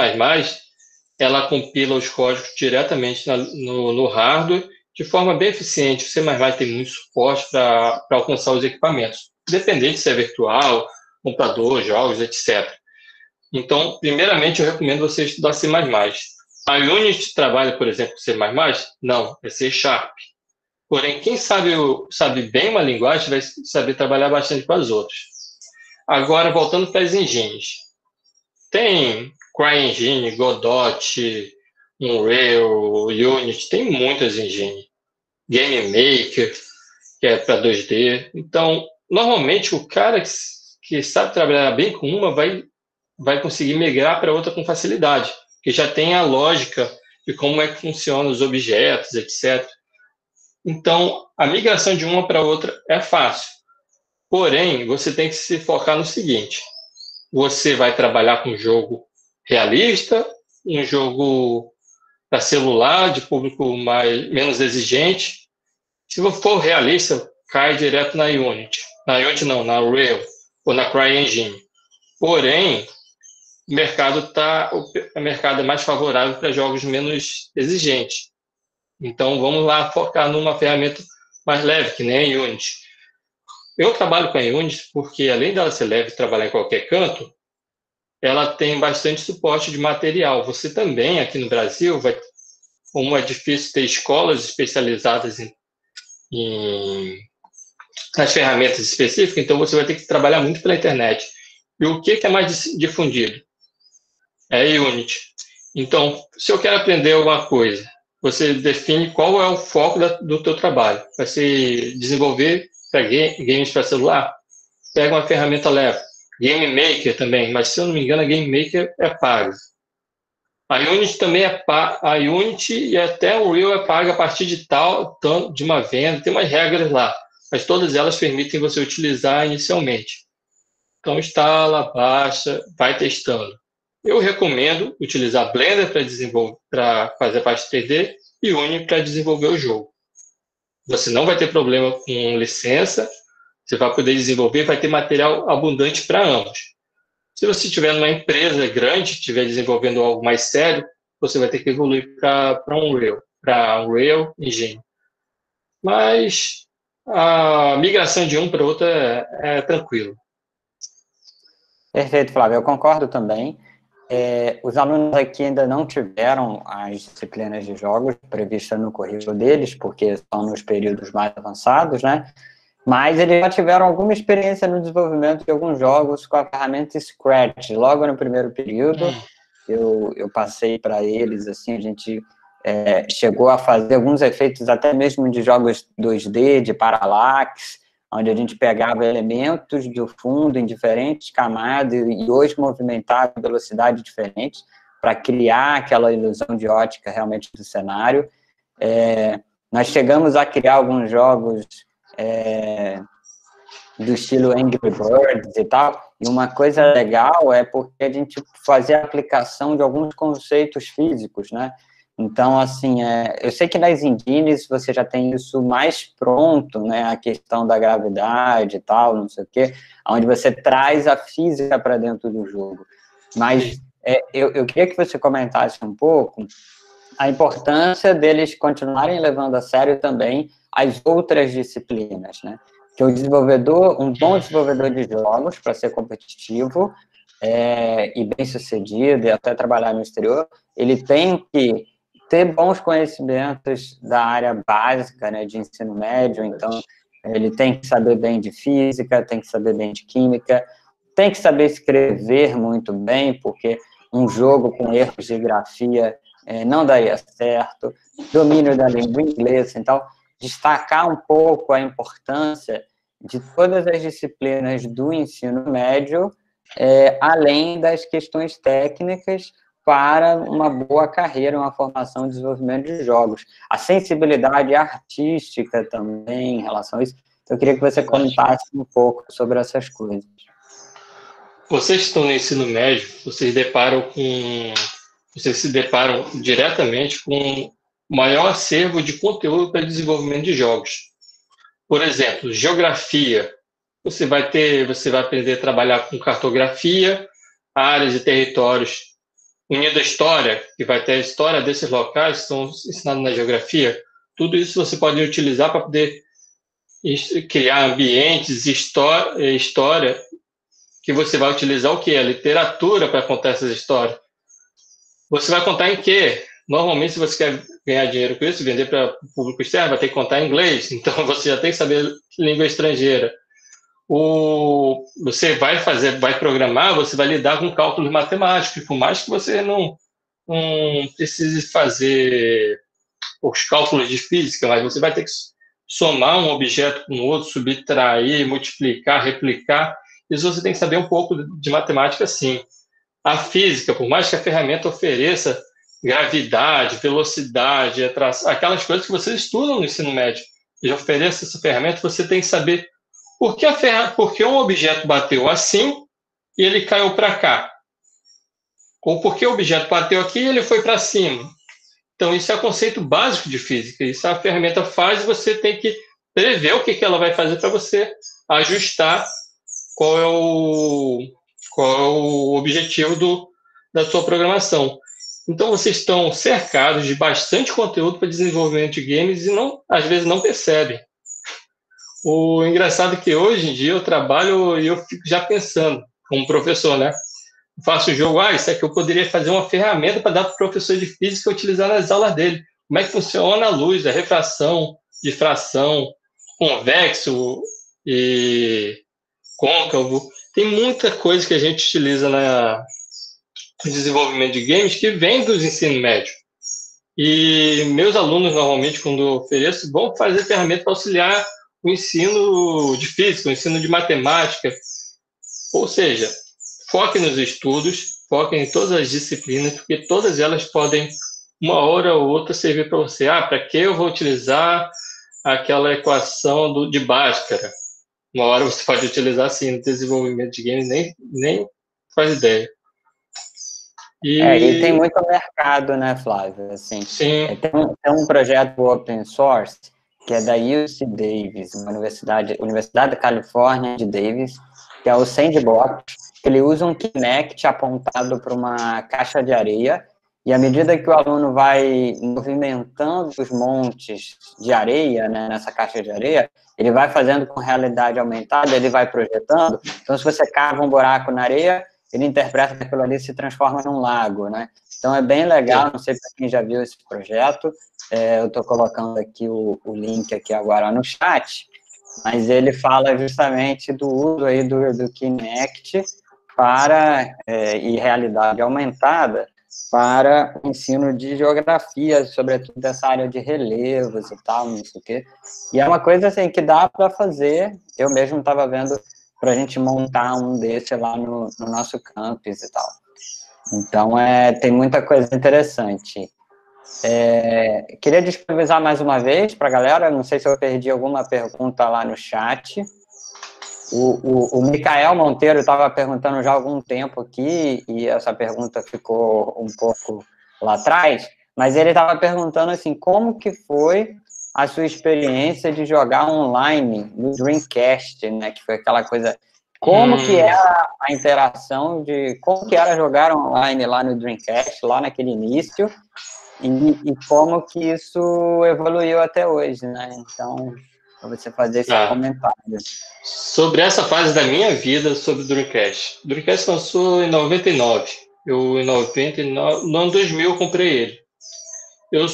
S2: ela compila os códigos diretamente no hardware de forma bem eficiente. O C++ tem muito suporte para alcançar os equipamentos, independente se é virtual, computador, jogos, etc. Então, primeiramente, eu recomendo você estudar C++. A Unity trabalha, por exemplo, com C++? Não, é C#. Porém, quem sabe bem uma linguagem vai saber trabalhar bastante com as outras. Agora, voltando para as engines. Tem CryEngine, Godot, Unreal, Unity, tem muitas engines. Game Maker, que é para 2D. Então, normalmente, o cara que sabe trabalhar bem com uma vai conseguir migrar para outra com facilidade, que já tem a lógica de como é que funcionam os objetos, etc. Então, a migração de uma para outra é fácil. Porém, você tem que se focar no seguinte: você vai trabalhar com um jogo realista, um jogo para celular, de público menos exigente. Se for realista, cai direto na Unity. Na Unity não, na Unreal ou na CryEngine. Porém, o mercado é mais favorável para jogos menos exigentes. Então, vamos lá focar numa ferramenta mais leve, que nem a Unity. Eu trabalho com a Unity porque, além dela ser leve e trabalhar em qualquer canto, ela tem bastante suporte de material. Você também, aqui no Brasil, como é difícil ter escolas especializadas nas ferramentas específicas, então você vai ter que trabalhar muito pela internet. E o que é mais difundido? É a Unity. Então, se eu quero aprender alguma coisa, você define qual é o foco do teu trabalho. Vai ser desenvolver para games para celular? Pega uma ferramenta leve. Game Maker também, mas se eu não me engano, a Game Maker é paga. A Unity também é paga. A Unity e até o Unreal é paga a partir de uma venda, tem umas regras lá, mas todas elas permitem você utilizar inicialmente. Então, instala, baixa, vai testando. Eu recomendo utilizar Blender para fazer a parte 3D e Unity para desenvolver o jogo. Você não vai ter problema com licença, você vai poder desenvolver, vai ter material abundante para ambos. Se você estiver numa empresa grande, estiver desenvolvendo algo mais sério, você vai ter que evoluir para Unreal Engine. Mas a migração de um para outro é tranquilo.
S1: Perfeito, Flávio. Eu concordo também. Os alunos aqui ainda não tiveram as disciplinas de jogos previstas no currículo deles, porque são nos períodos mais avançados, né? Mas eles já tiveram alguma experiência no desenvolvimento de alguns jogos com a ferramenta Scratch. Logo no primeiro período, eu passei para eles, assim, a gente chegou a fazer alguns efeitos até mesmo de jogos 2D, de parallax, onde a gente pegava elementos do fundo em diferentes camadas e os movimentava em velocidade diferente para criar aquela ilusão de ótica realmente do cenário. Nós chegamos a criar alguns jogos do estilo Angry Birds e tal, e uma coisa legal é porque a gente fazia a aplicação de alguns conceitos físicos, né? Então, assim, eu sei que nas engines você já tem isso mais pronto, né, a questão da gravidade e tal, não sei o quê, onde você traz a física para dentro do jogo. Mas eu queria que você comentasse um pouco a importância deles continuarem levando a sério também as outras disciplinas, né? Que um bom desenvolvedor de jogos, para ser competitivo e bem-sucedido, e até trabalhar no exterior, ele tem que ter bons conhecimentos da área básica, né, de ensino médio. Então, ele tem que saber bem de física, tem que saber bem de química, tem que saber escrever muito bem, porque um jogo com erros de grafia não daria certo, domínio da língua inglesa. Então, destacar um pouco a importância de todas as disciplinas do ensino médio, além das questões técnicas, para uma boa carreira, uma formação e desenvolvimento de jogos. A sensibilidade artística também em relação a isso. Então, eu queria que você comentasse um pouco sobre essas coisas.
S2: Vocês que estão no ensino médio, vocês se deparam diretamente com o maior acervo de conteúdo para desenvolvimento de jogos. Por exemplo, geografia. Você vai aprender a trabalhar com cartografia, áreas e territórios. Unido à história, que vai ter a história desses locais que são ensinados na geografia. Tudo isso você pode utilizar para poder criar ambientes, história, que você vai utilizar o quê? A literatura para contar essas histórias. Você vai contar em quê? Normalmente, se você quer ganhar dinheiro com isso, vender para o público externo, vai ter que contar em inglês. Então, você já tem que saber língua estrangeira. Você vai programar, você vai lidar com cálculos matemáticos, por mais que você não precise fazer os cálculos de física, mas você vai ter que somar um objeto com o outro, subtrair, multiplicar, replicar. Isso você tem que saber um pouco de matemática, sim. A física, por mais que a ferramenta ofereça gravidade, velocidade, aquelas coisas que vocês estudam no ensino médio, e ofereça essa ferramenta, você tem que saber por que um objeto bateu assim e ele caiu para cá. Ou por que o objeto bateu aqui e ele foi para cima. Então, isso é o conceito básico de física. Isso a ferramenta faz e você tem que prever o que ela vai fazer para você ajustar qual é o objetivo da sua programação. Então, vocês estão cercados de bastante conteúdo para desenvolvimento de games e às vezes não percebem. O engraçado é que hoje em dia eu trabalho e eu fico já pensando, como professor, né? Eu faço o jogo, isso aqui eu poderia fazer uma ferramenta para dar para o professor de física utilizar nas aulas dele. Como é que funciona a luz, a refração, difração, convexo e côncavo. Tem muita coisa que a gente utiliza no desenvolvimento de games que vem dos ensino médio. E meus alunos, normalmente, quando eu ofereço, vão fazer ferramenta para auxiliar o ensino de física, o ensino de matemática. Ou seja, foque nos estudos, foque em todas as disciplinas, porque todas elas podem, uma hora ou outra, servir para você. Para que eu vou utilizar aquela equação de Bhaskara? Uma hora você pode utilizar, sim, no desenvolvimento de games, nem faz ideia.
S1: E tem muito mercado, né, Flávio? Assim,
S2: sim.
S1: Tem um projeto open source que é da UC Davis, uma Universidade da Califórnia de Davis, que é o Sandbox, que ele usa um Kinect apontado para uma caixa de areia, e à medida que o aluno vai movimentando os montes de areia, né, nessa caixa de areia, ele vai fazendo com realidade aumentada, ele vai projetando. Então, se você cava um buraco na areia, ele interpreta que aquilo ali se transforma num lago, né? Então, é bem legal, não sei para quem já viu esse projeto, eu estou colocando aqui o link aqui agora no chat, mas ele fala justamente do uso aí do Kinect e realidade aumentada para o ensino de geografia, sobretudo dessa área de relevos e tal, não sei o quê. E é uma coisa assim que dá para fazer, eu mesmo estava vendo para a gente montar um desse lá no nosso campus e tal. Então, tem muita coisa interessante. Queria disponibilizar mais uma vez para a galera, não sei se eu perdi alguma pergunta lá no chat. O Micael Monteiro estava perguntando já há algum tempo aqui, e essa pergunta ficou um pouco lá atrás, mas ele estava perguntando assim, como que foi a sua experiência de jogar online no Dreamcast, né, que foi aquela coisa, como que era a interação como que era jogar online lá no Dreamcast, lá naquele início, e como que isso evoluiu até hoje, né, então, para você fazer esse comentário.
S2: Sobre essa fase da minha vida sobre o Dreamcast. O Dreamcast lançou em 99. Em 99, no ano 2000 eu comprei ele. Eu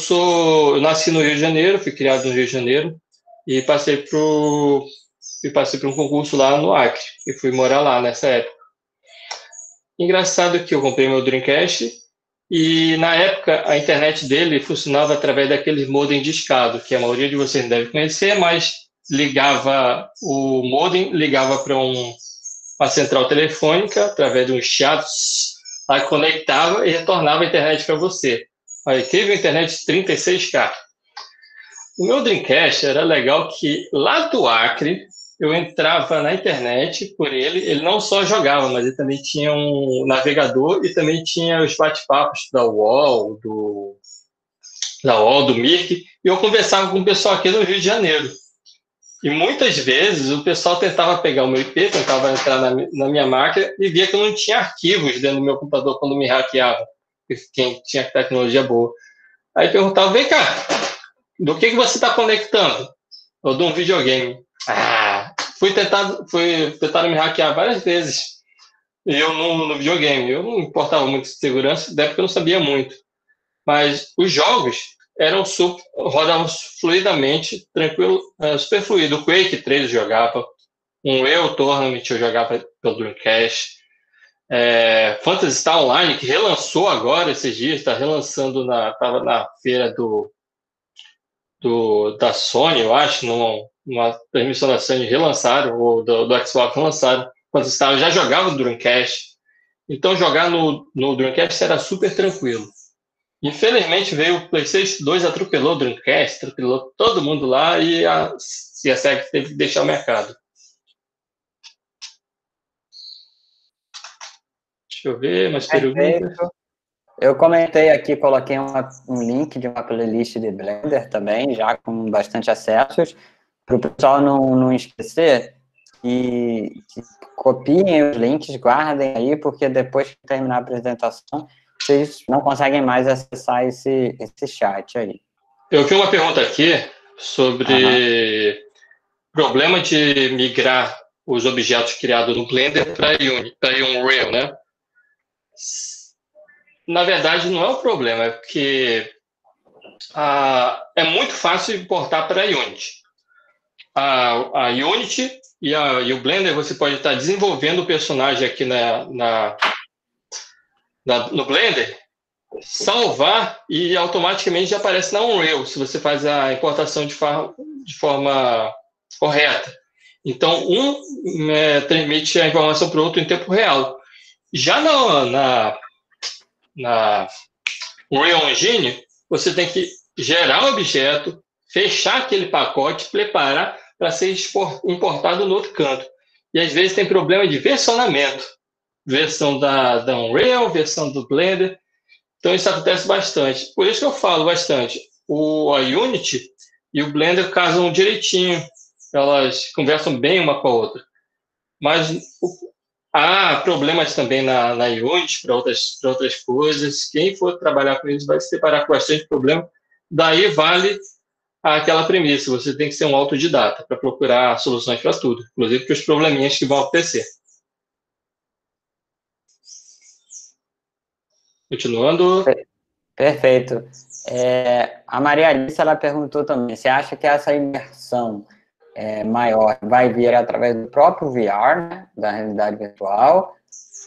S2: nasci no Rio de Janeiro, fui criado no Rio de Janeiro e passei por um concurso lá no Acre e fui morar lá nessa época. Engraçado que eu comprei meu Dreamcast e na época a internet dele funcionava através daqueles modem discado, que a maioria de vocês deve conhecer, mas o modem ligava para uma central telefônica através de um chat, aí conectava e retornava a internet para você. A incrível internet de 36K. O meu Dreamcast era legal que lá do Acre eu entrava na internet por ele não só jogava, mas ele também tinha um navegador e também tinha os bate-papos da UOL, do Mirk, e eu conversava com o pessoal aqui do Rio de Janeiro. E muitas vezes o pessoal tentava pegar o meu IP, tentava entrar na minha máquina e via que eu não tinha arquivos dentro do meu computador quando me hackeava, quem tinha tecnologia boa. Aí perguntava, vem cá, do que você está conectando? Ou de um videogame. Fui tentar me hackear várias vezes. E eu no videogame. Eu não importava muito de segurança, até porque eu não sabia muito. Mas os jogos rodavam fluidamente, tranquilo, super fluido. O Quake 3 eu jogava. Um EO Tournament eu jogava pelo Dreamcast. Phantasy Star Online, que relançou agora esses dias, está relançando, estava na feira da Sony, eu acho, numa transmissão da Sony relançaram, ou do Xbox relançaram, quando eu já jogava no Dreamcast. Então, jogar no Dreamcast era super tranquilo. Infelizmente, veio o PlayStation 2, atropelou o Dreamcast, atropelou todo mundo lá e a Sega teve que deixar o mercado. Deixa eu ver, mais perguntas.
S1: Eu comentei aqui, coloquei um link de uma playlist de Blender também, já com bastante acessos, para o pessoal não esquecer, que copiem os links, guardem aí, porque depois que terminar a apresentação, vocês não conseguem mais acessar esse chat aí.
S2: Eu vi uma pergunta aqui sobre problema de migrar os objetos criados no Blender para Unreal, né? Na verdade, não é um problema, é porque é muito fácil importar para a Unity. A Unity e o Blender, você pode estar desenvolvendo o personagem aqui no Blender, salvar e automaticamente já aparece na Unreal, se você faz a importação de forma correta. Então, transmite a informação para o outro em tempo real. Já na Unreal Engine, você tem que gerar um objeto, fechar aquele pacote, preparar para ser importado no outro canto. E às vezes tem problema de versionamento. Versão da Unreal, versão do Blender. Então isso acontece bastante. Por isso que eu falo bastante. A Unity e o Blender casam direitinho. Elas conversam bem uma com a outra. Mas há problemas também na Unity para outras coisas. Quem for trabalhar com isso vai se deparar com bastante problema. Daí vale aquela premissa. Você tem que ser um autodidata para procurar soluções para tudo. Inclusive para os probleminhas que vão acontecer. Continuando.
S1: Perfeito. A Maria Alice, ela perguntou também, você acha que essa imersão maior vai vir através do próprio VR, né, da realidade virtual,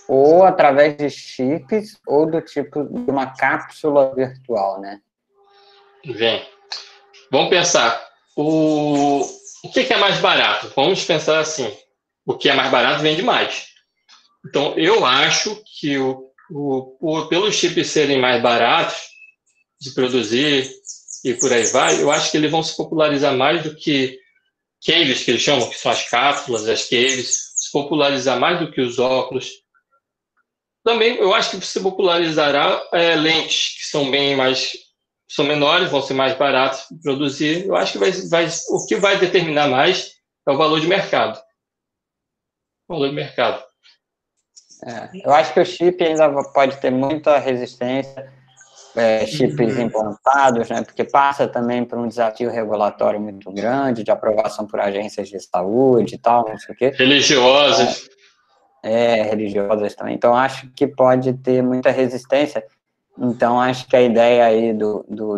S1: ou através de chips, ou do tipo de uma cápsula virtual, né?
S2: Bem, vamos pensar. O que é mais barato? Vamos pensar assim. O que é mais barato vende mais. Então, eu acho que pelos chips serem mais baratos de produzir e por aí vai, eu acho que eles vão se popularizar mais do que caves, que eles chamam, que são as cápsulas, as caves, se popularizar mais do que os óculos. Também, eu acho que se popularizará lentes, que são são menores, vão ser mais baratos de produzir. Eu acho que o que vai determinar mais é o valor de mercado. O valor de mercado.
S1: Eu acho que o chip ainda pode ter muita resistência, chips implantados, né, porque passa também por um desafio regulatório muito grande, de aprovação por agências de saúde e tal, não sei o quê.
S2: Religiosas.
S1: Religiosas também. Então, acho que pode ter muita resistência. Então, acho que a ideia aí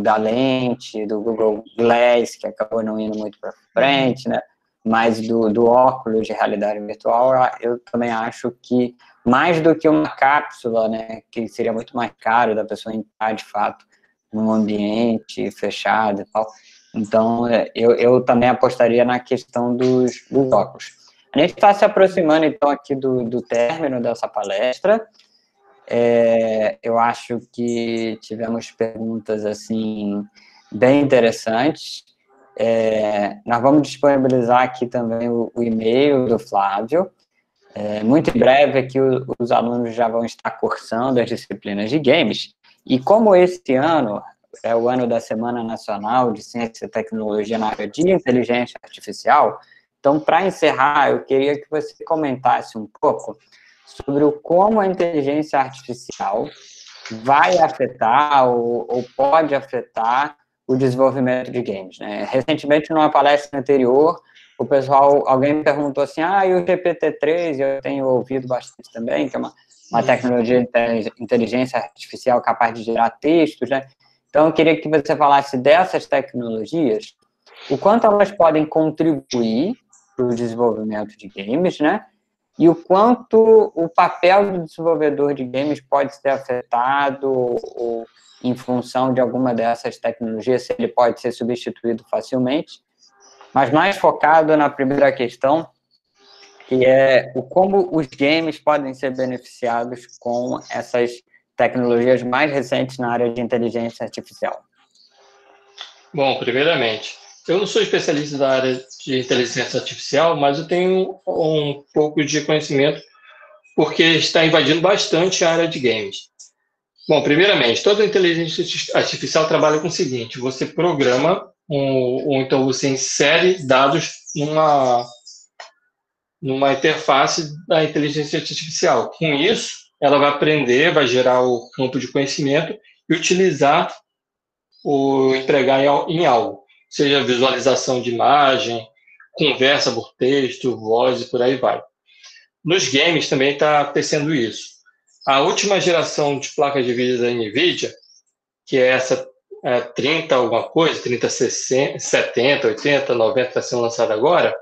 S1: da lente, do Google Glass, que acabou não indo muito para frente, né, mas do óculos de realidade virtual, eu também acho que mais do que uma cápsula, né, que seria muito mais caro da pessoa entrar, de fato, num ambiente fechado e tal. Então, eu também apostaria na questão dos óculos. A gente está se aproximando, então, aqui do término dessa palestra. Eu acho que tivemos perguntas, assim, bem interessantes. Nós vamos disponibilizar aqui também o e-mail do Flávio. Muito em breve aqui os alunos já vão estar cursando as disciplinas de games, e como esse ano é o ano da Semana Nacional de Ciência e Tecnologia na área de Inteligência Artificial, então, para encerrar, eu queria que você comentasse um pouco sobre como a inteligência artificial vai afetar ou pode afetar o desenvolvimento de games, né? Recentemente, numa palestra anterior, alguém me perguntou assim, e o GPT-3, eu tenho ouvido bastante também, que é uma tecnologia de inteligência artificial capaz de gerar textos, né? Então, eu queria que você falasse dessas tecnologias, o quanto elas podem contribuir para o desenvolvimento de games, né? E o quanto o papel do desenvolvedor de games pode ser afetado ou em função de alguma dessas tecnologias, se ele pode ser substituído facilmente, mas mais focado na primeira questão, que é como os games podem ser beneficiados com essas tecnologias mais recentes na área de inteligência artificial.
S2: Bom, primeiramente, eu não sou especialista da área de inteligência artificial, mas eu tenho um pouco de conhecimento porque está invadindo bastante a área de games. Bom, primeiramente, toda inteligência artificial trabalha com o seguinte: você programa, ou então você insere dados numa interface da inteligência artificial. Com isso, ela vai aprender, vai gerar o campo de conhecimento e utilizar empregar em algo, seja visualização de imagem, conversa por texto, voz e por aí vai. Nos games também está acontecendo isso. A última geração de placas de vídeo da NVIDIA, que é essa 30 alguma coisa, 3070, 80, 90 está sendo lançada agora,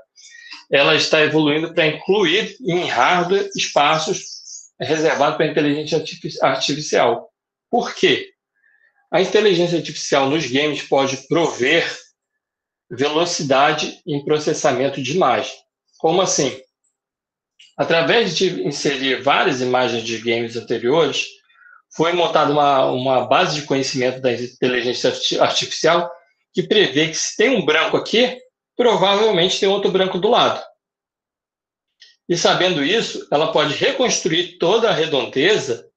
S2: ela está evoluindo para incluir em hardware espaços reservados para inteligência artificial. Por quê? A inteligência artificial nos games pode prover velocidade em processamento de imagem. Como assim? Através de inserir várias imagens de games anteriores, foi montada uma base de conhecimento da inteligência artificial que prevê que se tem um branco aqui, provavelmente tem outro branco do lado. E sabendo isso, ela pode reconstruir toda a redondeza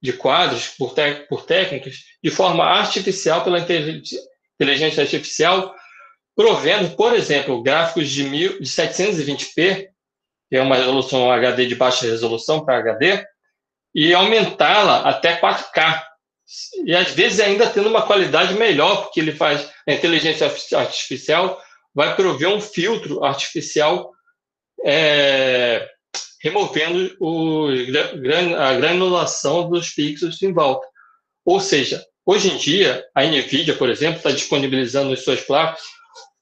S2: de quadros por técnicas de forma artificial pela inteligência artificial, provendo, por exemplo, gráficos de 720p, que é uma resolução HD de baixa resolução para HD, e aumentá-la até 4K. E às vezes ainda tendo uma qualidade melhor, porque a inteligência artificial vai prover um filtro artificial removendo a granulação dos pixels em volta. Ou seja, hoje em dia, a NVIDIA, por exemplo, está disponibilizando em suas placas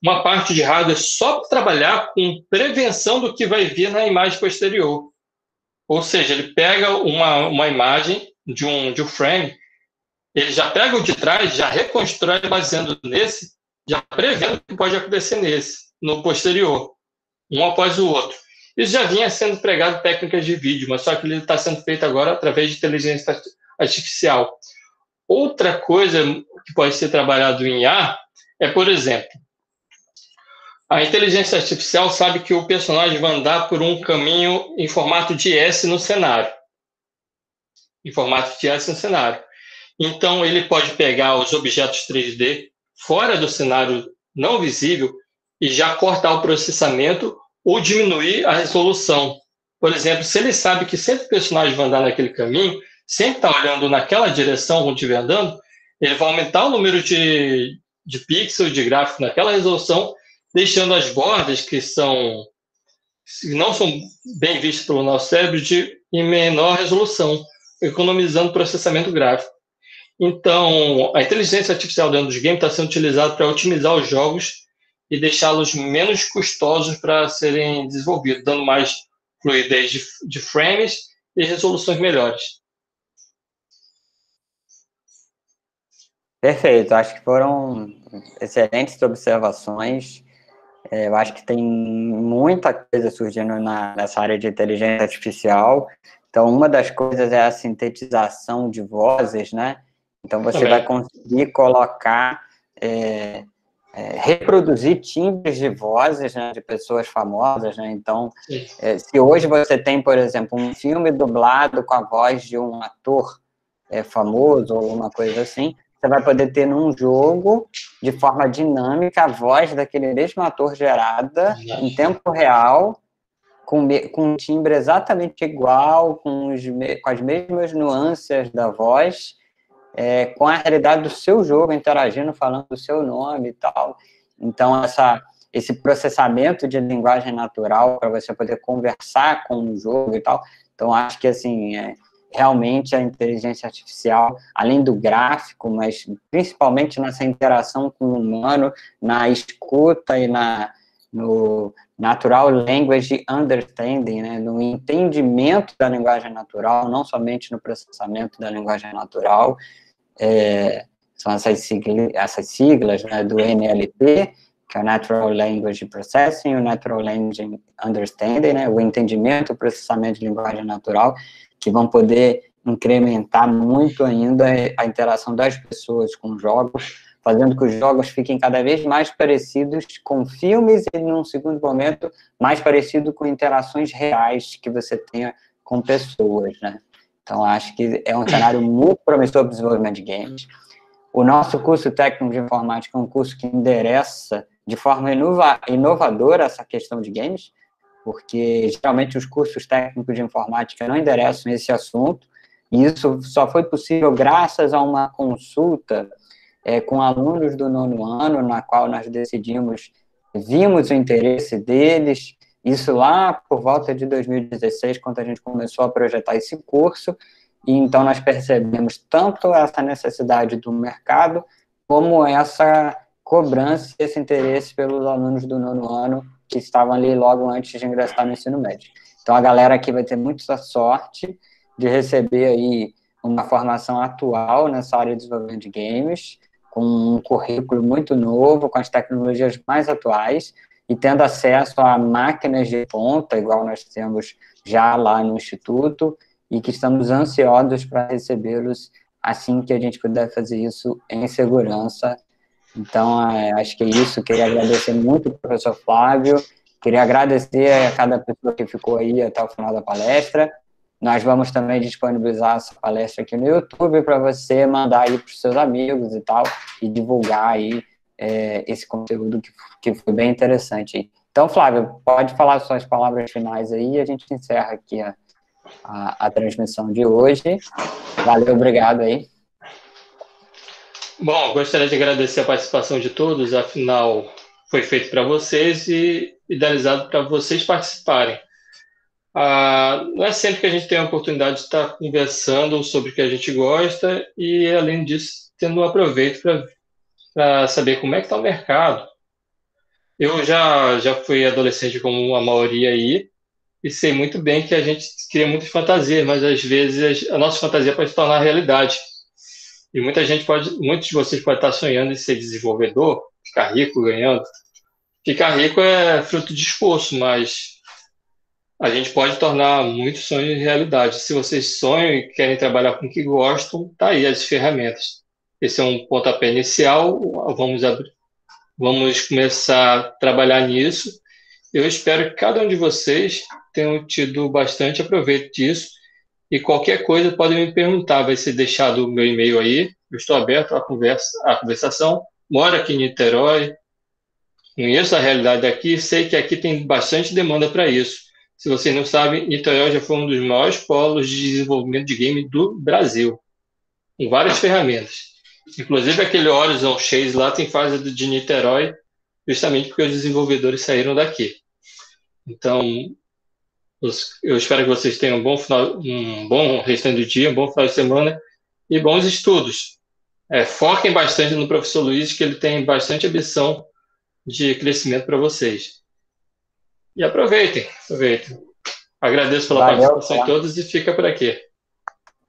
S2: uma parte de hardware só para trabalhar com prevenção do que vai vir na imagem posterior. Ou seja, ele pega uma imagem de um frame, ele já pega o de trás, já reconstrói baseando nesse, já prevendo o que pode acontecer no posterior, um após o outro. Isso já vinha sendo pregado em técnicas de vídeo, mas só que ele está sendo feito agora através de inteligência artificial. Outra coisa que pode ser trabalhado em IA é, por exemplo, a inteligência artificial sabe que o personagem vai andar por um caminho em formato de S no cenário. Em formato de S no cenário. Então, ele pode pegar os objetos 3D fora do cenário não visível e já cortar o processamento ou diminuir a resolução. Por exemplo, se ele sabe que sempre o personagem vai andar naquele caminho, sempre está olhando naquela direção onde estiver andando, ele vai aumentar o número de pixels de gráfico naquela resolução, deixando as bordas que não são bem vistas pelo nosso cérebro em menor resolução, economizando processamento gráfico. Então, a inteligência artificial dentro dos games está sendo utilizada para otimizar os jogos e deixá-los menos custosos para serem desenvolvidos, dando mais fluidez de frames e resoluções melhores.
S1: Perfeito, acho que foram excelentes observações. Eu acho que tem muita coisa surgindo nessa área de inteligência artificial. Então, uma das coisas é a sintetização de vozes, né? Então, você vai conseguir colocar, reproduzir timbres de vozes, né, de pessoas famosas, né? Então, se hoje você tem, por exemplo, um filme dublado com a voz de um ator famoso ou alguma coisa assim, você vai poder ter num jogo, de forma dinâmica, a voz daquele mesmo ator gerada em tempo real, com um timbre exatamente igual, com as mesmas nuances da voz, com a realidade do seu jogo, interagindo, falando o seu nome e tal. Então, esse processamento de linguagem natural para você poder conversar com o jogo e tal. Então, acho que, assim, realmente a inteligência artificial, além do gráfico, mas principalmente nessa interação com o humano, na escuta e no natural language understanding, né, no entendimento da linguagem natural, não somente no processamento da linguagem natural, são essas siglas, né, do NLP, que é o Natural Language Processing, o Natural Language Understanding, né, o entendimento, o processamento de linguagem natural, que vão poder incrementar muito ainda a interação das pessoas com jogos, fazendo que os jogos fiquem cada vez mais parecidos com filmes e, num segundo momento, mais parecido com interações reais que você tenha com pessoas, né? Então, acho que é um cenário muito promissor para o desenvolvimento de games. O nosso curso técnico de informática é um curso que endereça de forma inovadora essa questão de games, porque geralmente os cursos técnicos de informática não endereçam esse assunto, e isso só foi possível graças a uma consulta com alunos do 9º ano, na qual nós vimos o interesse deles, isso lá por volta de 2016, quando a gente começou a projetar esse curso, e então nós percebemos tanto essa necessidade do mercado, como essa cobrança, esse interesse pelos alunos do 9º ano, que estavam ali logo antes de ingressar no ensino médio. Então a galera aqui vai ter muita sorte de receber aí uma formação atual nessa área de desenvolvimento de games, com um currículo muito novo, com as tecnologias mais atuais, e tendo acesso a máquinas de ponta, igual nós temos já lá no Instituto, e que estamos ansiosos para recebê-los assim que a gente puder fazer isso em segurança. Então, acho que é isso. Queria agradecer muito ao professor Flávio, queria agradecer a cada pessoa que ficou aí até o final da palestra. Nós vamos também disponibilizar essa palestra aqui no YouTube para você mandar aí para os seus amigos e tal, e divulgar aí esse conteúdo que foi bem interessante aí. Então, Flávio, pode falar suas palavras finais aí e a gente encerra aqui a transmissão de hoje. Valeu, obrigado aí.
S2: Bom, gostaria de agradecer a participação de todos, afinal, foi feito para vocês e idealizado para vocês participarem. Não é sempre que a gente tem a oportunidade de estar conversando sobre o que a gente gosta e, além disso, tendo um aproveito para saber como é que está o mercado. Eu já fui adolescente como a maioria aí e sei muito bem que a gente cria muitas fantasias, mas às vezes a nossa fantasia pode se tornar realidade. E muitos de vocês podem estar sonhando em ser desenvolvedor, ficar rico ganhando. Ficar rico é fruto de esforço, mas a gente pode tornar muitos sonhos realidade. Se vocês sonham e querem trabalhar com o que gostam, tá aí as ferramentas. Esse é um pontapé inicial, vamos começar a trabalhar nisso. Eu espero que cada um de vocês tenham tido bastante aproveito disso. E qualquer coisa podem me perguntar, vai ser deixado o meu e-mail aí. Eu estou aberto à conversação. Moro aqui em Niterói, conheço a realidade daqui, sei que aqui tem bastante demanda para isso. Se vocês não sabem, Niterói já foi um dos maiores polos de desenvolvimento de game do Brasil, com várias ferramentas. Inclusive aquele Horizon Chase lá tem fase de Niterói, justamente porque os desenvolvedores saíram daqui. Então, eu espero que vocês tenham um bom restante do dia, um bom final de semana e bons estudos. Foquem bastante no professor Luiz, que ele tem bastante ambição de crescimento para vocês. E aproveitem. Agradeço pela participação de todos e fica por aqui.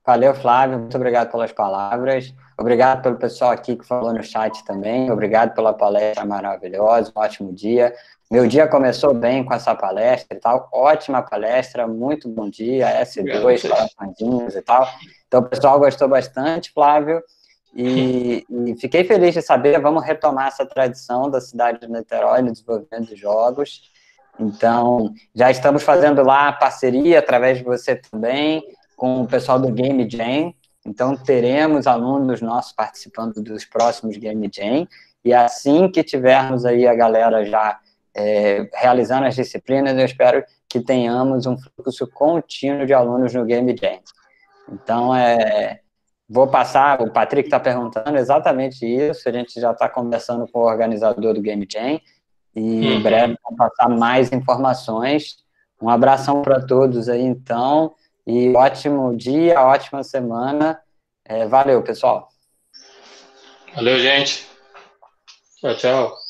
S1: Valeu, Flávio. Muito obrigado pelas palavras. Obrigado pelo pessoal aqui que falou no chat também. Obrigado pela palestra maravilhosa. Um ótimo dia. Meu dia começou bem com essa palestra e tal. Ótima palestra, muito bom dia. S2, coraçõezinhos e tal. Então, o pessoal gostou bastante, Flávio. E fiquei feliz de saber. Vamos retomar essa tradição da cidade de Niterói no desenvolvimento de jogos. Então, já estamos fazendo lá parceria, através de você também, com o pessoal do Game Jam. Então, teremos alunos nossos participando dos próximos Game Jam. E assim que tivermos aí a galera já realizando as disciplinas, eu espero que tenhamos um fluxo contínuo de alunos no Game Jam. Então, vou passar, o Patrick está perguntando exatamente isso, a gente já está conversando com o organizador do Game Jam, e em breve vamos passar mais informações. Um abração para todos aí, então, e ótimo dia, ótima semana. Valeu, pessoal.
S2: Valeu, gente. Tchau, tchau.